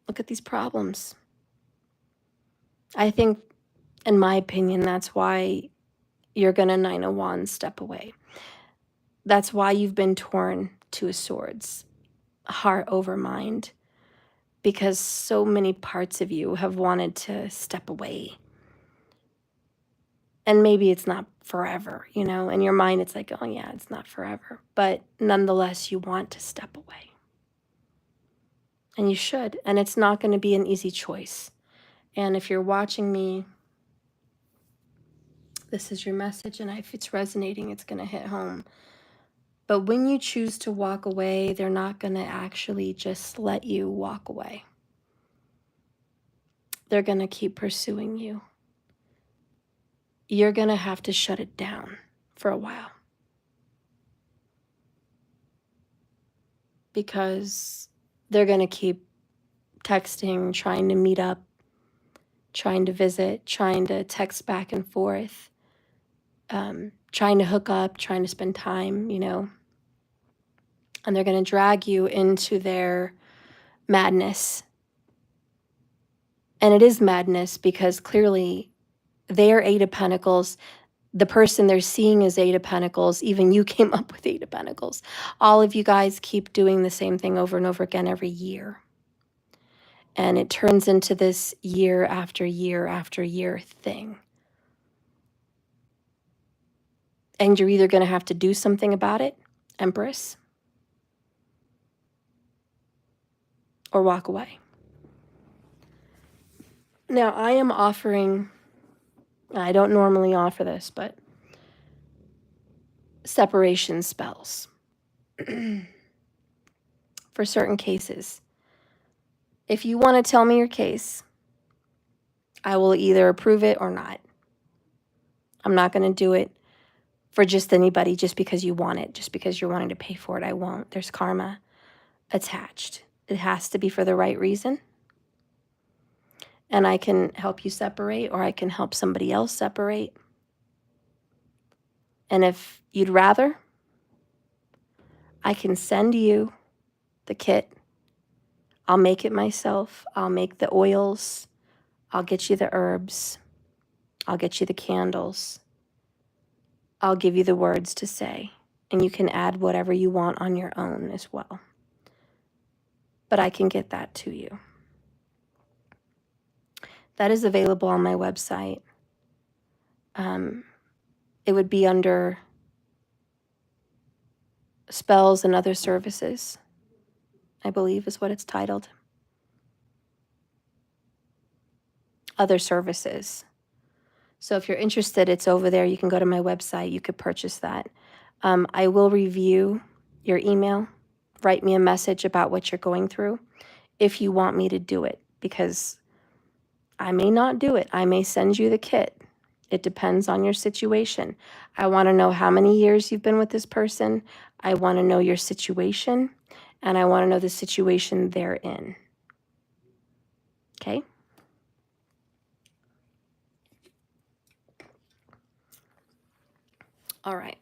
at these problems. I think, in my opinion, that's why you're going to 9 of Wands step away. That's why you've been torn 2 of Swords, heart over mind, because so many parts of you have wanted to step away. And maybe it's not forever, you know, in your mind it's like, oh yeah, it's not forever. But nonetheless, you want to step away. And you should. And it's not going to be an easy choice. And if you're watching me, this is your message. And if it's resonating, it's going to hit home. But when you choose to walk away, they're not going to actually just let you walk away. They're going to keep pursuing you. You're going to have to shut it down for a while. Because they're going to keep texting, trying to meet up, trying to visit, trying to text back and forth, trying to hook up, trying to spend time, you know. And they're going to drag you into their madness. And it is madness because clearly they are 8 of Pentacles. The person they're seeing is 8 of Pentacles. Even you came up with 8 of Pentacles. All of you guys keep doing the same thing over and over again every year. And it turns into this year after year after year thing. And you're either going to have to do something about it, Empress, or walk away. Now, I am offering, I don't normally offer this, but separation spells for certain cases. If you want to tell me your case, I will either approve it or not. I'm not going to do it for just anybody just because you want it, just because you're wanting to pay for it. I won't. There's karma attached. It has to be for the right reason. And I can help you separate, or I can help somebody else separate. And if you'd rather, I can send you the kit. I'll make it myself. I'll make the oils. I'll get you the herbs. I'll get you the candles. I'll give you the words to say. And you can add whatever you want on your own as well. But I can get that to you. That is available on my website. It would be under spells and other services, I believe is what it's titled. Other services. So if you're interested, it's over there. You can go to my website. You could purchase that. I will review your email. Write me a message about what you're going through if you want me to do it, because I may not do it. I may send you the kit. It depends on your situation. I want to know how many years you've been with this person. I want to know your situation, and I want to know the situation they're in. Okay? All right.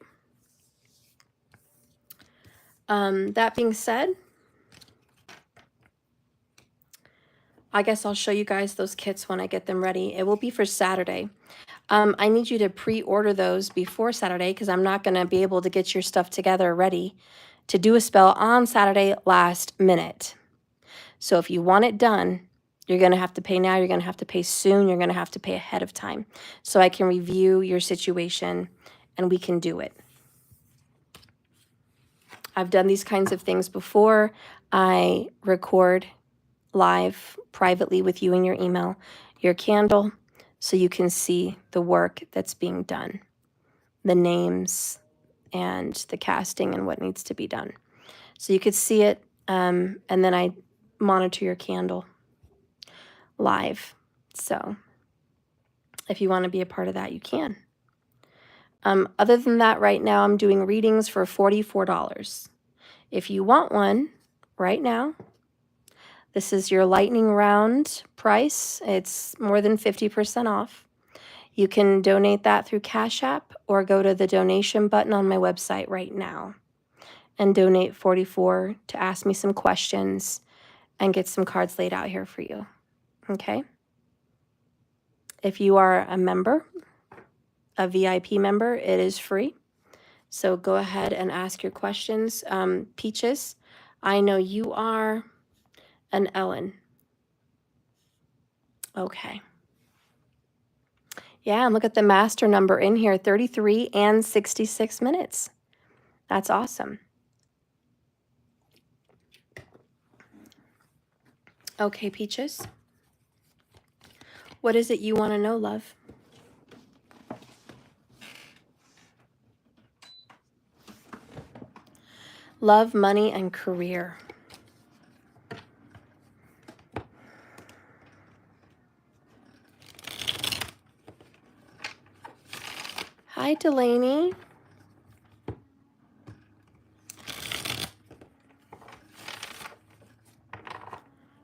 That being said, I guess I'll show you guys those kits when I get them ready. It will be for Saturday. I need you to pre-order those before Saturday because I'm not going to be able to get your stuff together ready to do a spell on Saturday last minute. So if you want it done, you're going to have to pay now. You're going to have to pay soon. You're going to have to pay ahead of time so I can review your situation and we can do it. I've done these kinds of things before. I record live privately with you in your email, your candle, so you can see the work that's being done, the names and the casting and what needs to be done. So you could see it, and then I monitor your candle live. So if you want to be a part of that, you can. Other than that, right now I'm doing readings for $44. If you want one right now, this is your lightning round price. It's more than 50% off. You can donate that through Cash App or go to the donation button on my website right now and donate $44 to ask me some questions and get some cards laid out here for you. Okay? If you are a member, a VIP member, it is free. So go ahead and ask your questions. Peaches, I know you are an Ellen. Okay. Yeah, and look at the master number in here, 33 and 66 minutes. That's awesome. Okay, Peaches. What is it you want to know, love? Love, money, and career. Hi, Delaney.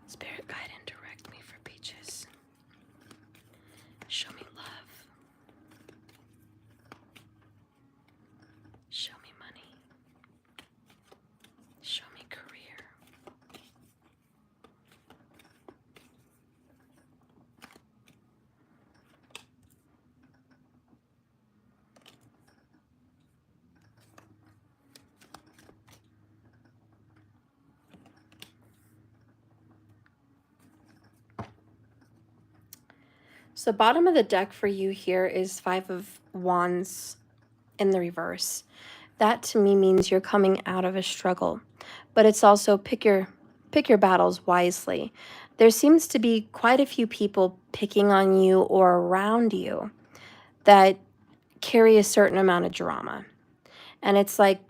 Spirit guide and direct me for Peaches. Show me love. Show me money. Show me career. So bottom of the deck for you here is 5 of Wands in the reverse. That to me means you're coming out of a struggle, but it's also pick your battles wisely. There seems to be quite a few people picking on you or around you that carry a certain amount of drama. And it's like,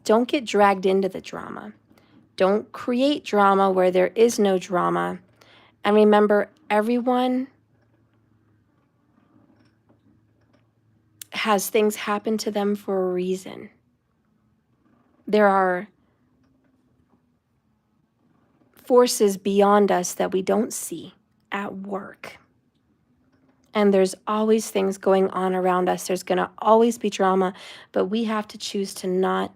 don't get dragged into the drama. Don't create drama where there is no drama. And remember, everyone has things happen to them for a reason. There are forces beyond us that we don't see at work. And there's always things going on around us. There's going to always be drama, but we have to choose to not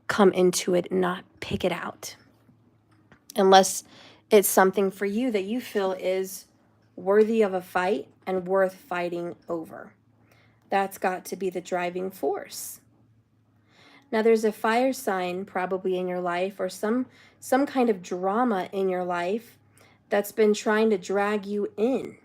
come into it and not pick it out. Unless it's something for you that you feel is worthy of a fight and worth fighting over. That's got to be the driving force. Now there's a fire sign probably in your life or some kind of drama in your life that's been trying to drag you in.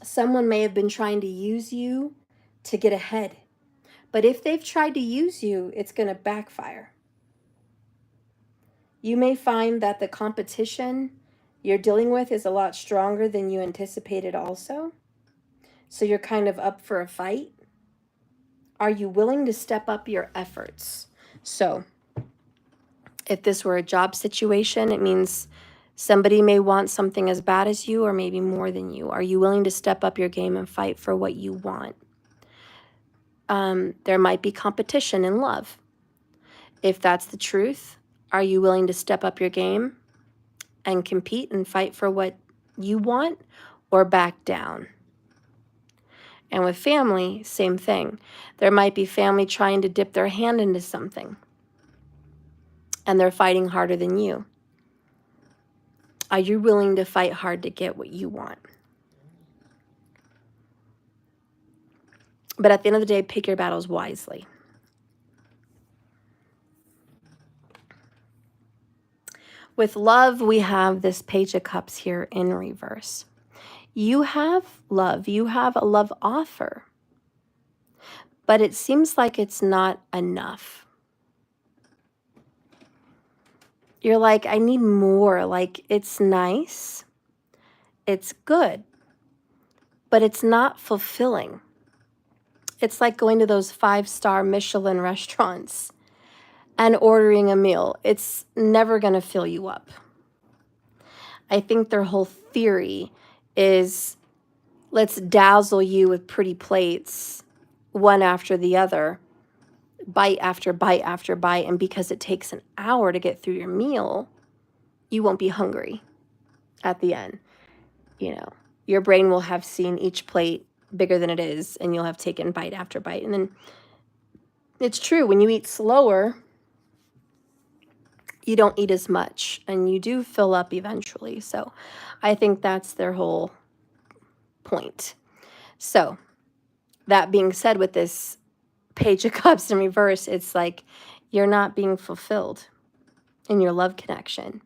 Someone may have been trying to use you to get ahead. But if they've tried to use you, it's going to backfire. You may find that the competition you're dealing with is a lot stronger than you anticipated also. So you're kind of up for a fight. Are you willing to step up your efforts? So if this were a job situation, it means somebody may want something as bad as you or maybe more than you. Are you willing to step up your game and fight for what you want? There might be competition in love. If that's the truth, are you willing to step up your game and compete and fight for what you want or back down? And with family, same thing. There might be family trying to dip their hand into something and they're fighting harder than you. Are you willing to fight hard to get what you want? But at the end of the day, pick your battles wisely. With love, we have this Page of Cups here in reverse. You have love. You have a love offer. but it seems like it's not enough. You're like, I need more. Like, it's nice, it's good, but it's not fulfilling. It's like going to those 5-star Michelin restaurants and ordering a meal. It's never going to fill you up. I think their whole theory is, let's dazzle you with pretty plates, one after the other, bite after bite after bite. And because it takes an hour to get through your meal, you won't be hungry at the end. You know, your brain will have seen each plate bigger than it is, and you'll have taken bite after bite. And then it's true, when you eat slower, you don't eat as much, and you do fill up eventually. So I think that's their whole point. So that being said, with this Page of Cups in reverse, it's like you're not being fulfilled in your love connection.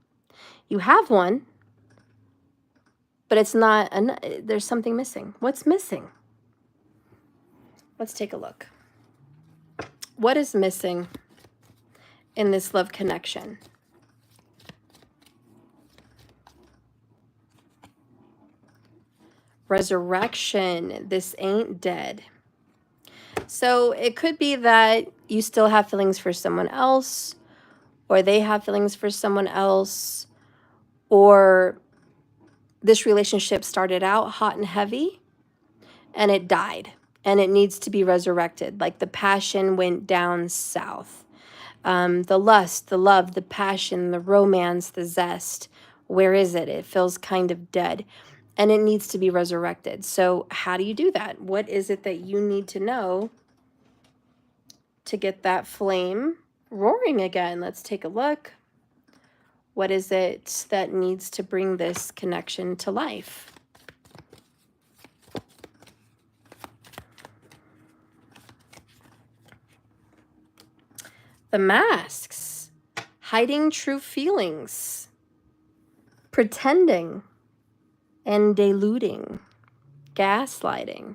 You have one, but it's not, there's something missing. What's missing? Let's take a look. What is missing in this love connection? Resurrection. This ain't dead. So it could be that you still have feelings for someone else, or they have feelings for someone else, or this relationship started out hot and heavy and it died and it needs to be resurrected. Like the passion went down south. The lust, the love, the passion, the romance, the zest. Where is it? It feels kind of dead and it needs to be resurrected. So how do you do that? What is it that you need to know to get that flame roaring again? Let's take a look. What is it that needs to bring this connection to life? The masks, hiding true feelings, pretending and deluding, gaslighting,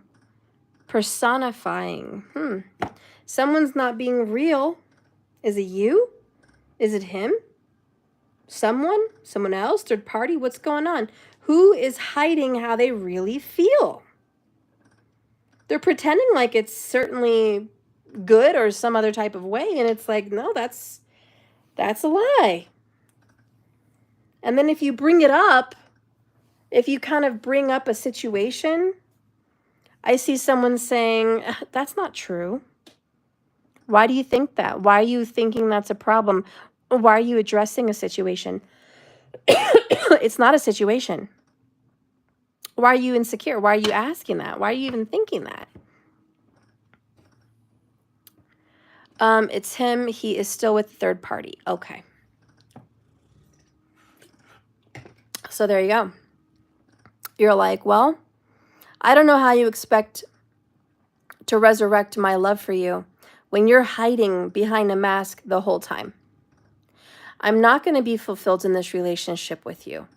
personifying. Someone's not being real. Is it you? Is it him? Someone else, third party? What's going on? Who is hiding how they really feel? They're pretending like it's certainly good or some other type of way, and it's like, no, that's a lie. And then if you bring it up, if you kind of bring up a situation, I see someone saying, that's not true. Why do you think that? Why are you thinking that's a problem? Why are you addressing a situation? It's not a situation. Why are you insecure? Why are you asking that? Why are you even thinking that? It's him. He is still with the third party. Okay. So there you go. You're like, well, I don't know how you expect to resurrect my love for you when you're hiding behind a mask the whole time. I'm not going to be fulfilled in this relationship with you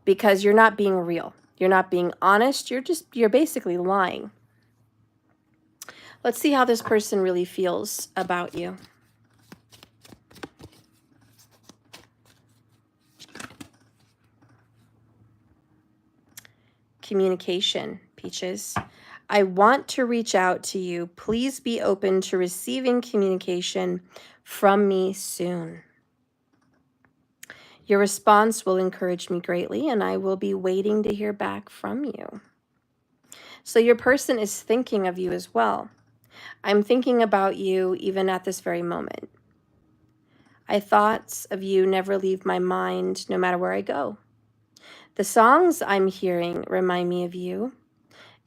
because you're not being real. You're not being honest. You're basically lying. Let's see how this person really feels about you. Communication, Peaches. I want to reach out to you. Please be open to receiving communication from me soon. Your response will encourage me greatly, and I will be waiting to hear back from you. So your person is thinking of you as well. I'm thinking about you even at this very moment. Thoughts of you never leave my mind, no matter where I go. The songs I'm hearing remind me of you,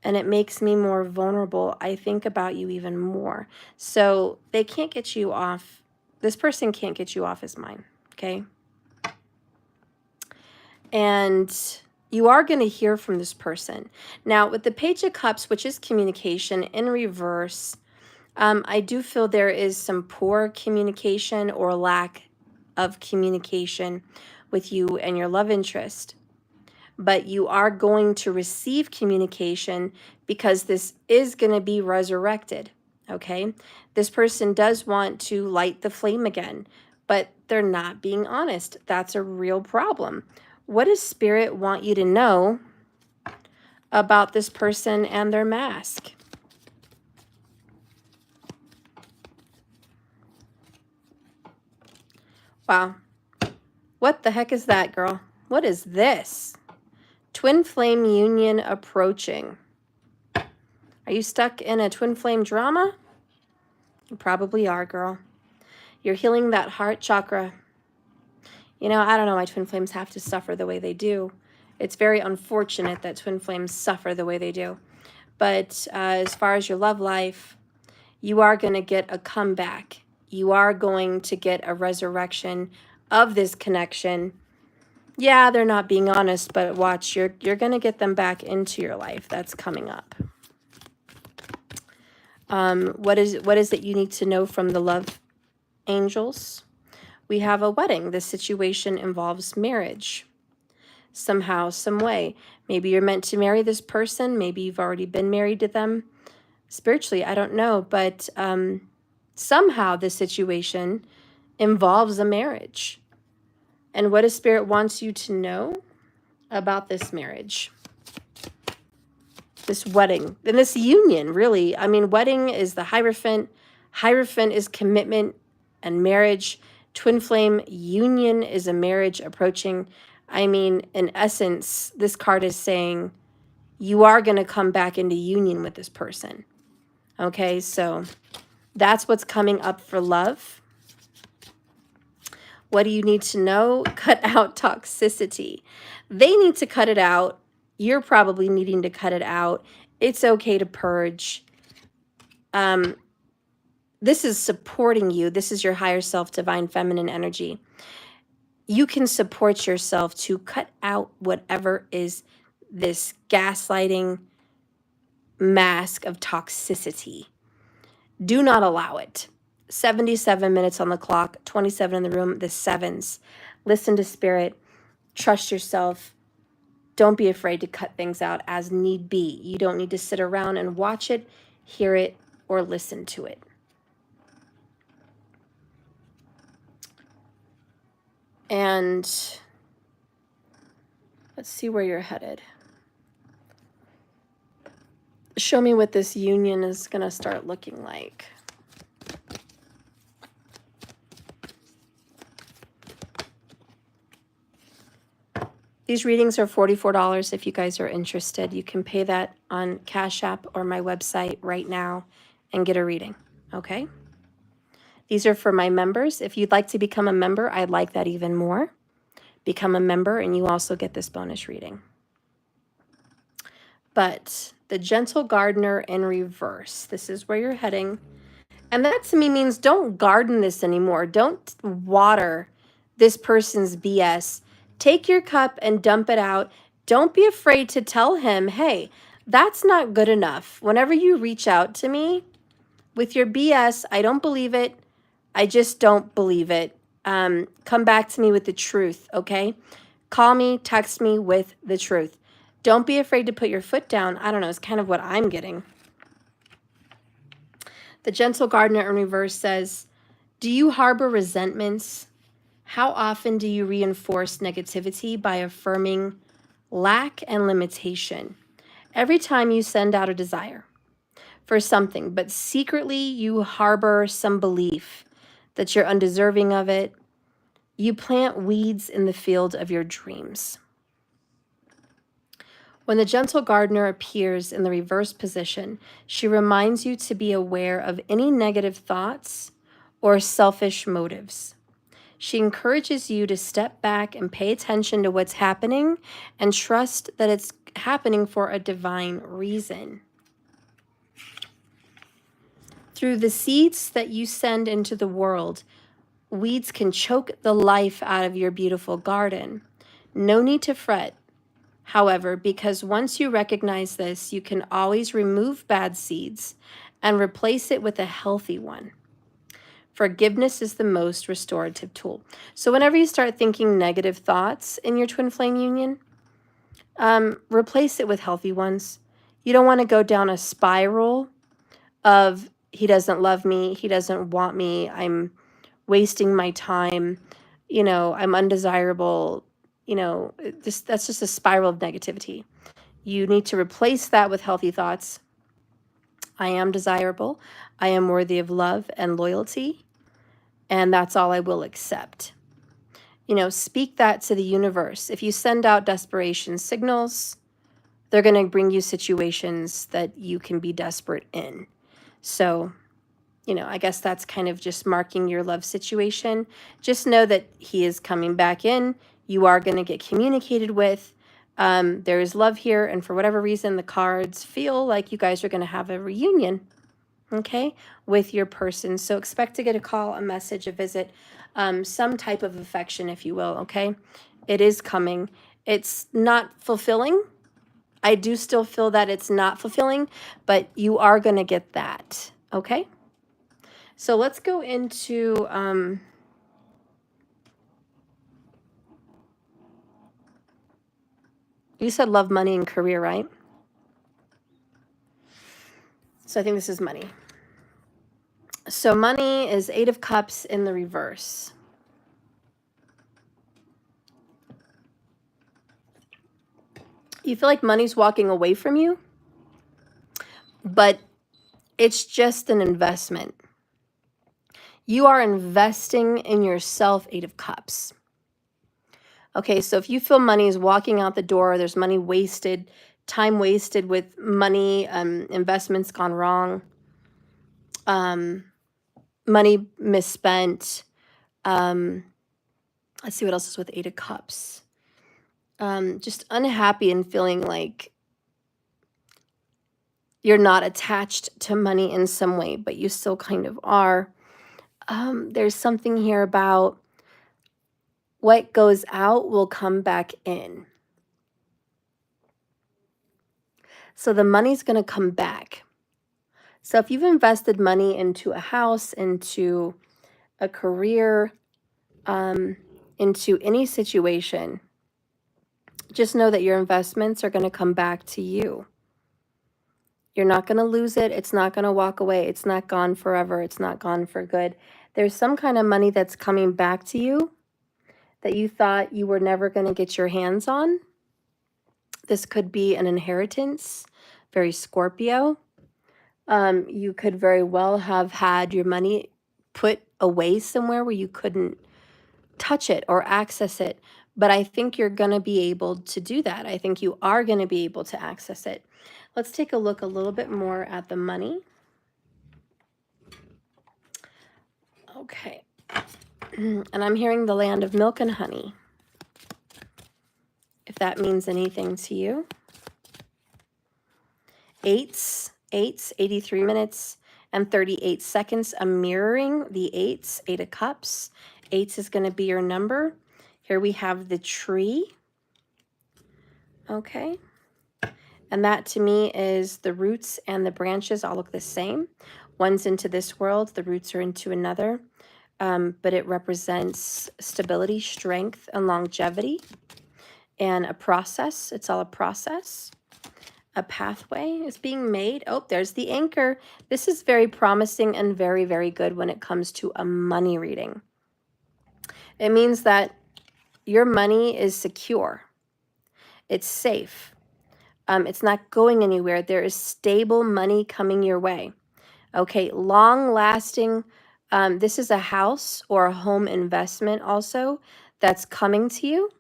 and it makes me more vulnerable. I think about you even more. So they can't get you off. This person can't get you off his mind, okay? And you are going to hear from this person. Now, with the Page of Cups, which is communication in reverse, I do feel there is some poor communication or lack of communication with you and your love interest. But you are going to receive communication because this is going to be resurrected. okay? This person does want to light the flame again, but they're not being honest. That's a real problem. What does Spirit want you to know about this person and their mask? Wow. What the heck is that, girl? What is this? Twin flame union approaching. Are you stuck in a twin flame drama? You probably are, girl. You're healing that heart chakra. You know, I don't know why twin flames have to suffer the way they do. It's very unfortunate that twin flames suffer the way they do. But as far as your love life, you are going to get a comeback. You are going to get a resurrection of this connection. Yeah, they're not being honest, but watch, you're going to get them back into your life. That's coming up. What is it you need to know from the love angels? We have a wedding. This situation involves marriage. Somehow, some way. Maybe you're meant to marry this person. Maybe you've already been married to them. Spiritually, I don't know. But somehow this situation involves a marriage. And what does Spirit wants you to know about this marriage? This wedding. And this union, really. I mean, wedding is the Hierophant. Hierophant is commitment and marriage. Twin flame union is a marriage approaching. I mean, in essence, this card is saying you are going to come back into union with this person. Okay, so that's what's coming up for love. What do you need to know? Cut out toxicity. They need to cut it out. You're probably needing to cut it out. It's okay to purge. This is supporting you. This is your higher self, divine feminine energy. You can support yourself to cut out whatever is this gaslighting mask of toxicity. Do not allow it. 77 minutes on the clock, 27 in the room, the sevens. Listen to Spirit. Trust yourself. Don't be afraid to cut things out as need be. You don't need to sit around and watch it, hear it, or listen to it. And let's see where you're headed. Show me what this union is going to start looking like. These readings are $44 if you guys are interested. You can pay that on Cash App or my website right now and get a reading, okay? These are for my members. If you'd like to become a member, I'd like that even more. Become a member and you also get this bonus reading. But the Gentle Gardener in reverse. This is where you're heading. And that to me means don't garden this anymore. Don't water this person's BS. Take your cup and dump it out. Don't be afraid to tell him, hey, that's not good enough. Whenever you reach out to me with your BS, I don't believe it. I just don't believe it. Come back to me with the truth, okay? Call me, text me with the truth. Don't be afraid to put your foot down. I don't know, it's kind of what I'm getting. The Gentle Gardener in reverse says, do you harbor resentments? How often do you reinforce negativity by affirming lack and limitation? Every time you send out a desire for something, but secretly you harbor some belief that you're undeserving of it, you plant weeds in the field of your dreams. When the Gentle Gardener appears in the reverse position, she reminds you to be aware of any negative thoughts or selfish motives. She encourages you to step back and pay attention to what's happening and trust that it's happening for a divine reason. Through the seeds that you send into the world, weeds can choke the life out of your beautiful garden. No need to fret. However, because once you recognize this, you can always remove bad seeds and replace it with a healthy one. Forgiveness is the most restorative tool. So whenever you start thinking negative thoughts in your twin flame union, replace it with healthy ones. You don't want to go down a spiral of he doesn't love me, he doesn't want me, I'm wasting my time, you know, I'm undesirable, you know, that's just a spiral of negativity. You need to replace that with healthy thoughts. I am desirable, I am worthy of love and loyalty, and that's all I will accept. You know, speak that to the universe. If you send out desperation signals, they're going to bring you situations that you can be desperate in. So, you know, I guess that's kind of just marking your love situation. Just know that he is coming back in. You are going to get communicated with. There is love here. And for whatever reason, the cards feel like you guys are going to have a reunion, okay, with your person. So expect to get a call, a message, a visit, some type of affection, if you will, okay? It is coming. It's not fulfilling. I do still feel that it's not fulfilling, but you are going to get that, okay? So let's go into, you said love, money, and career, right? So I think this is money. So money is 8 of Cups in the reverse. You feel like money's walking away from you, but it's just an investment. You are investing in yourself, 8 of Cups. Okay, so if you feel money is walking out the door, there's money wasted, time wasted with money, investments gone wrong, money misspent. Let's see what else is with 8 of Cups. Just unhappy and feeling like you're not attached to money in some way, but you still kind of are. There's something here about what goes out will come back in. So the money's going to come back. So if you've invested money into a house, into a career, into any situation, just know that your investments are going to come back to you. You're not going to lose it. It's not going to walk away. It's not gone forever. It's not gone for good. There's some kind of money that's coming back to you that you thought you were never going to get your hands on. This could be an inheritance, very Scorpio. You could very well have had your money put away somewhere where you couldn't touch it or access it. But I think you're going to be able to do that. I think you are going to be able to access it. Let's take a look a little bit more at the money. Okay. And I'm hearing the land of milk and honey, if that means anything to you. Eights, 83 minutes and 38 seconds. I'm mirroring the eights, 8 of Cups. Eights is going to be your number. Here we have the tree. Okay. And that to me is the roots and the branches all look the same. One's into this world, the roots are into another. But it represents stability, strength, and longevity, and a process. It's all a process. A pathway is being made. Oh, there's the anchor. This is very promising and very, very good when it comes to a money reading. It means that your money is secure. It's safe. It's not going anywhere. There is stable money coming your way. Okay, long-lasting. This is a house or a home investment also that's coming to you.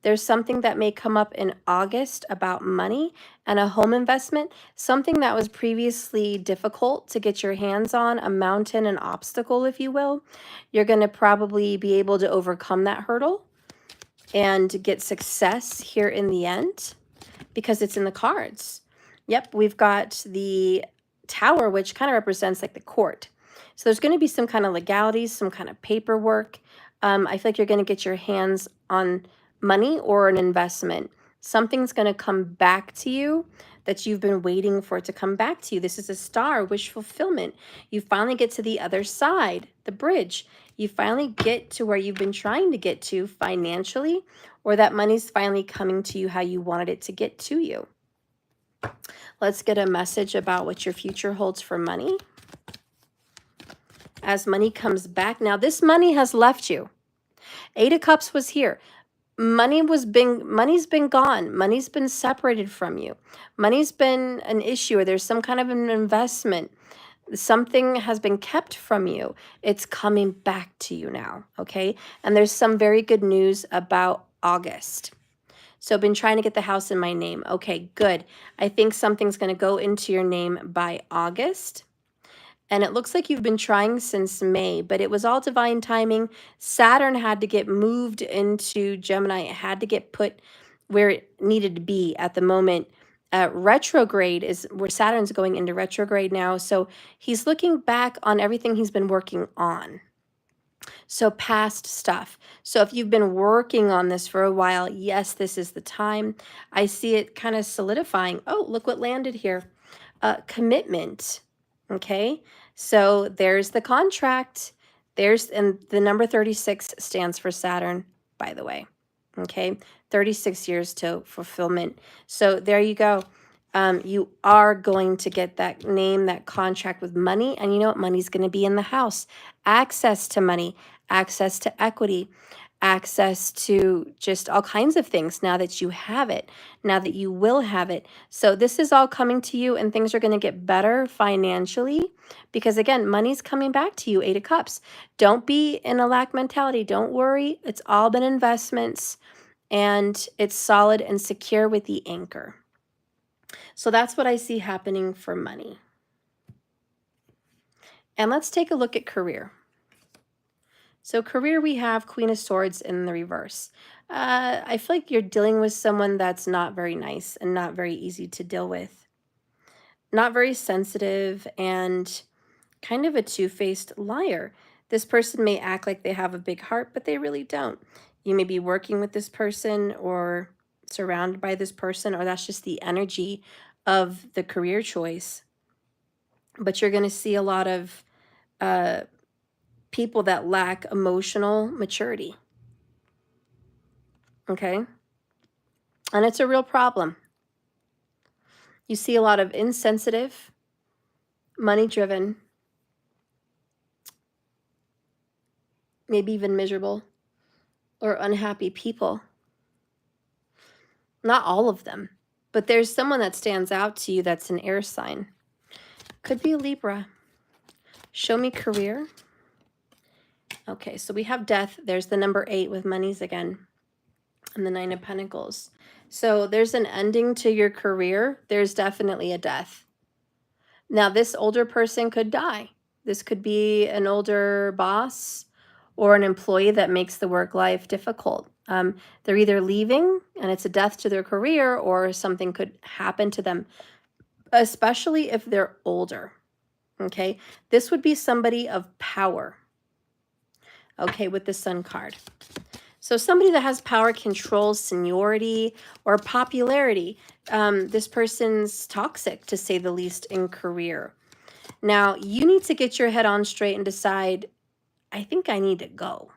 There's something that may come up in August about money and a home investment, something that was previously difficult to get your hands on, a mountain, an obstacle, if you will. You're going to probably be able to overcome that hurdle and get success here in the end because it's in the cards. Yep, we've got the Tower, which kind of represents like the court. So there's going to be some kind of legalities, some kind of paperwork. I feel like you're going to get your hands on money or an investment. Something's going to come back to you that you've been waiting for it to come back to you. This is a star, wish fulfillment. You finally get to the other side, the bridge. You finally get to where you've been trying to get to financially, or that money's finally coming to you how you wanted it to get to you. Let's get a message about what your future holds for money. as money comes back. Now, this money has left you. 8 of Cups was here. Money's been gone. Money's been separated from you. Money's been an issue, or there's some kind of an investment. Something has been kept from you. It's coming back to you now, okay? And there's some very good news about August. So I've been trying to get the house in my name. Okay, good. I think something's going to go into your name by August. And it looks like you've been trying since May, but it was all divine timing. Saturn had to get moved into Gemini. It had to get put where it needed to be at the moment. Retrograde is where Saturn's going into retrograde now. So he's looking back on everything he's been working on. So past stuff. So if you've been working on this for a while, yes, this is the time. I see it kind of solidifying. Oh, look what landed here. Commitment. Okay, so there's the contract. And the number 36 stands for Saturn, by the way. Okay, 36 years to fulfillment. So there you go. You are going to get that name, that contract with money. And you know what? Money's going to be in the house. Access to money, access to equity, access to just all kinds of things now that you have it, now that you will have it. So this is all coming to you, and things are going to get better financially because, again, money's coming back to you. 8 of Cups. Don't be in a lack mentality. Don't worry. It's all been investments, and it's solid and secure with the anchor. So that's what I see happening for money. And let's take a look at career. So career, we have Queen of Swords in the reverse. I feel like you're dealing with someone that's not very nice and not very easy to deal with. Not very sensitive and kind of a two-faced liar. This person may act like they have a big heart, but they really don't. You may be working with this person or surrounded by this person, or that's just the energy of the career choice. But you're going to see a lot of people that lack emotional maturity. Okay? And it's a real problem. You see a lot of insensitive, money-driven, maybe even miserable or unhappy people. Not all of them, but there's someone that stands out to you that's an air sign. Could be a Libra. Show me career. Okay, so we have death. There's the number 8 with monies again. And the 9 of Pentacles. So there's an ending to your career. There's definitely a death. Now, this older person could die. This could be an older boss or an employee that makes the work life difficult. They're either leaving and it's a death to their career, or something could happen to them, especially if they're older. Okay, this would be somebody of power. Okay, with the Sun card. So somebody that has power, controls seniority or popularity. This person's toxic, to say the least, in career. Now, you need to get your head on straight and decide, I think I need to go.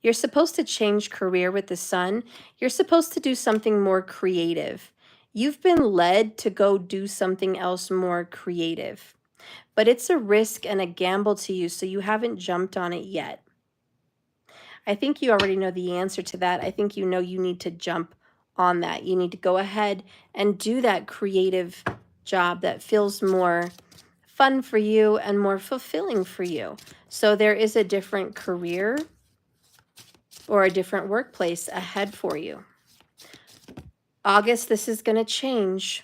You're supposed to change career with the Sun. You're supposed to do something more creative. You've been led to go do something else more creative. But it's a risk and a gamble to you, so you haven't jumped on it yet. I think you already know the answer to that. I think you know you need to jump on that. You need to go ahead and do that creative job that feels more fun for you and more fulfilling for you. So there is a different career or a different workplace ahead for you. August, this is going to change.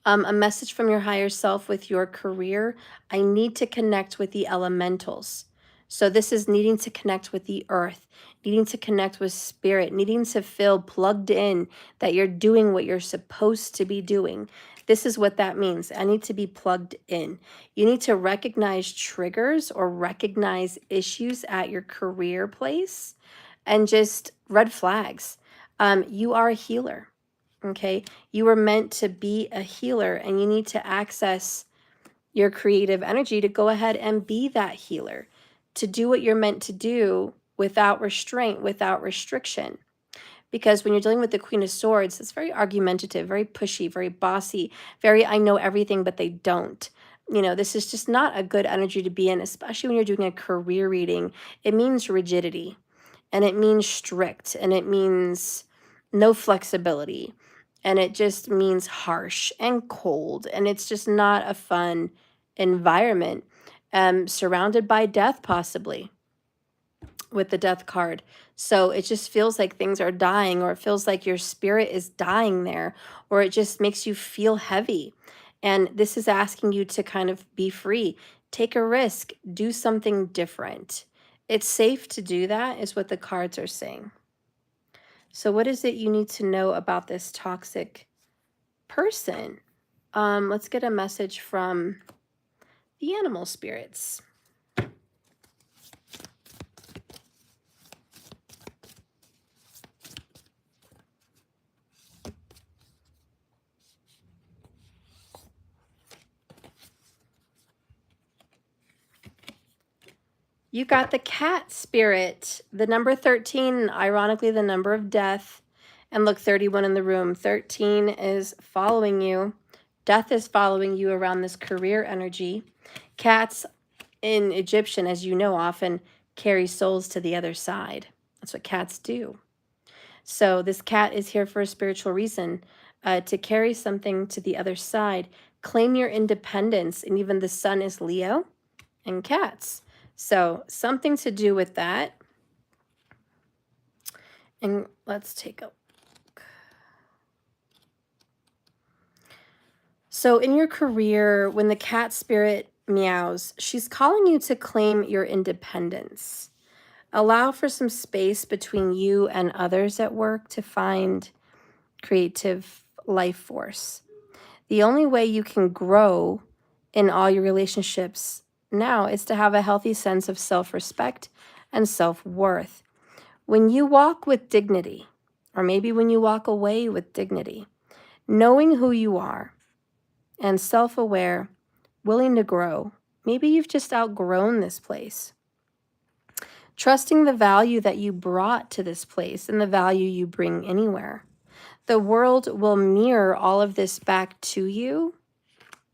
A message from your higher self with your career. I need to connect with the elementals. So this is needing to connect with the earth, needing to connect with spirit, needing to feel plugged in, that you're doing what you're supposed to be doing. This is what that means. I need to be plugged in. You need to recognize triggers or recognize issues at your career place and just red flags. You are a healer, okay? You were meant to be a healer, and you need to access your creative energy to go ahead and be that healer, to do what you're meant to do without restraint, without restriction. Because when you're dealing with the Queen of Swords, it's very argumentative, very pushy, very bossy, very I know everything, but they don't. You know, this is just not a good energy to be in, especially when you're doing a career reading. It means rigidity, and it means strict, and it means no flexibility, and it just means harsh and cold, and it's just not a fun environment. Surrounded by death, possibly, with the death card. So it just feels like things are dying, or it feels like your spirit is dying there, or it just makes you feel heavy. And this is asking you to kind of be free, take a risk, do something different. It's safe to do that, is what the cards are saying. So what is it you need to know about this toxic person? Let's get a message from the animal spirits. You got the cat spirit, the number 13, ironically the number of death. And look, 31 in the room. 13 is following you. Death is following you around this career energy. Cats in Egyptian, as you know, often carry souls to the other side. That's what cats do. So this cat is here for a spiritual reason, to carry something to the other side. Claim your independence. And even the sun is Leo and cats. So something to do with that. And let's take a look. So in your career, when the cat spirit meows, she's calling you to claim your independence. Allow for some space between you and others at work to find creative life force. The only way you can grow in all your relationships now is to have a healthy sense of self-respect and self-worth. When you walk with dignity, or maybe when you walk away with dignity, knowing who you are and self-aware, willing to grow, maybe you've just outgrown this place. Trusting the value that you brought to this place and the value you bring anywhere. The world will mirror all of this back to you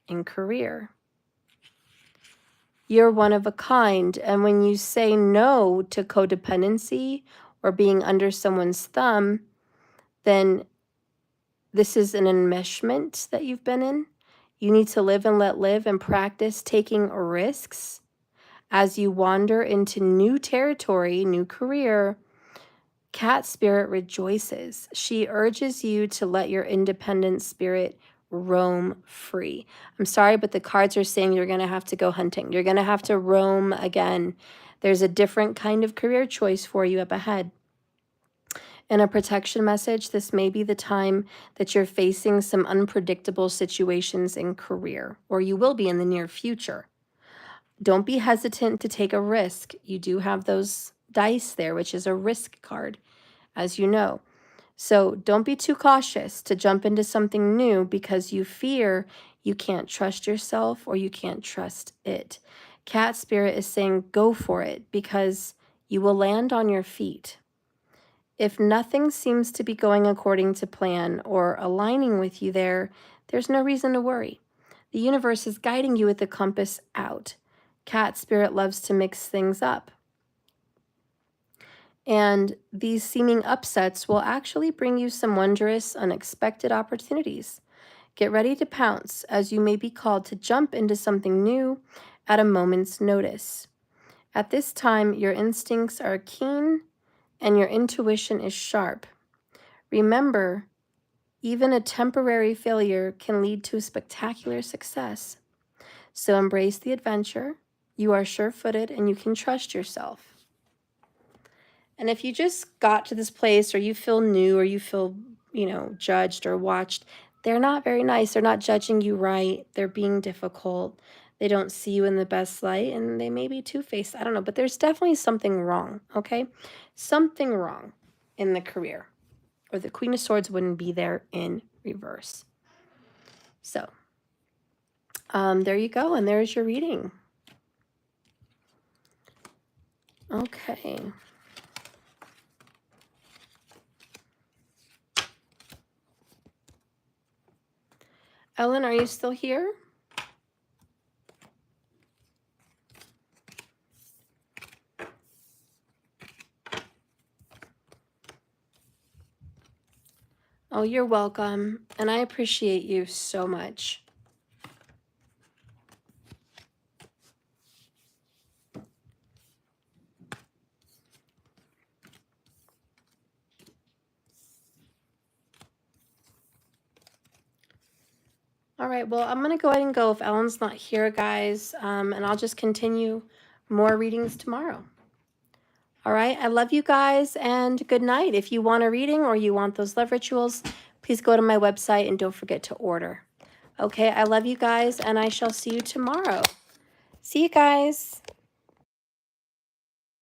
in career. You're one of a kind, and when you say no to codependency or being under someone's thumb, then this is an enmeshment that you've been in. You need to live and let live and practice taking risks as you wander into new territory, new career. Cat spirit rejoices. She urges you to let your independent spirit roam free. I'm sorry, but the cards are saying you're going to have to go hunting. You're going to have to roam again. There's a different kind of career choice for you up ahead. In a protection message, this may be the time that you're facing some unpredictable situations in career, or you will be in the near future. Don't be hesitant to take a risk. You do have those dice there, which is a risk card, as you know. So don't be too cautious to jump into something new because you fear you can't trust yourself or you can't trust it. Cat spirit is saying go for it because you will land on your feet. If nothing seems to be going according to plan or aligning with you there's no reason to worry. The universe is guiding you with the compass out. Cat spirit loves to mix things up. And these seeming upsets will actually bring you some wondrous, unexpected opportunities. Get ready to pounce, as you may be called to jump into something new at a moment's notice. At this time, your instincts are keen and your intuition is sharp. Remember, even a temporary failure can lead to a spectacular success. So embrace the adventure. You are sure-footed and you can trust yourself. And if you just got to this place or you feel new or you feel, judged or watched, they're not very nice. They're not judging you right. They're being difficult. They don't see you in the best light and they may be two-faced. I don't know, but there's definitely something wrong, okay? Something wrong in the career, or the Queen of Swords wouldn't be there in reverse. So there you go. And there's your reading. Okay. Ellen, are you still here? Oh, you're welcome. And I appreciate you so much. All right, well, I'm going to go ahead and go if Ellen's not here, guys, and I'll just continue more readings tomorrow. All right, I love you guys, and good night. If you want a reading or you want those love rituals, please go to my website and don't forget to order. Okay, I love you guys, and I shall see you tomorrow. See you guys.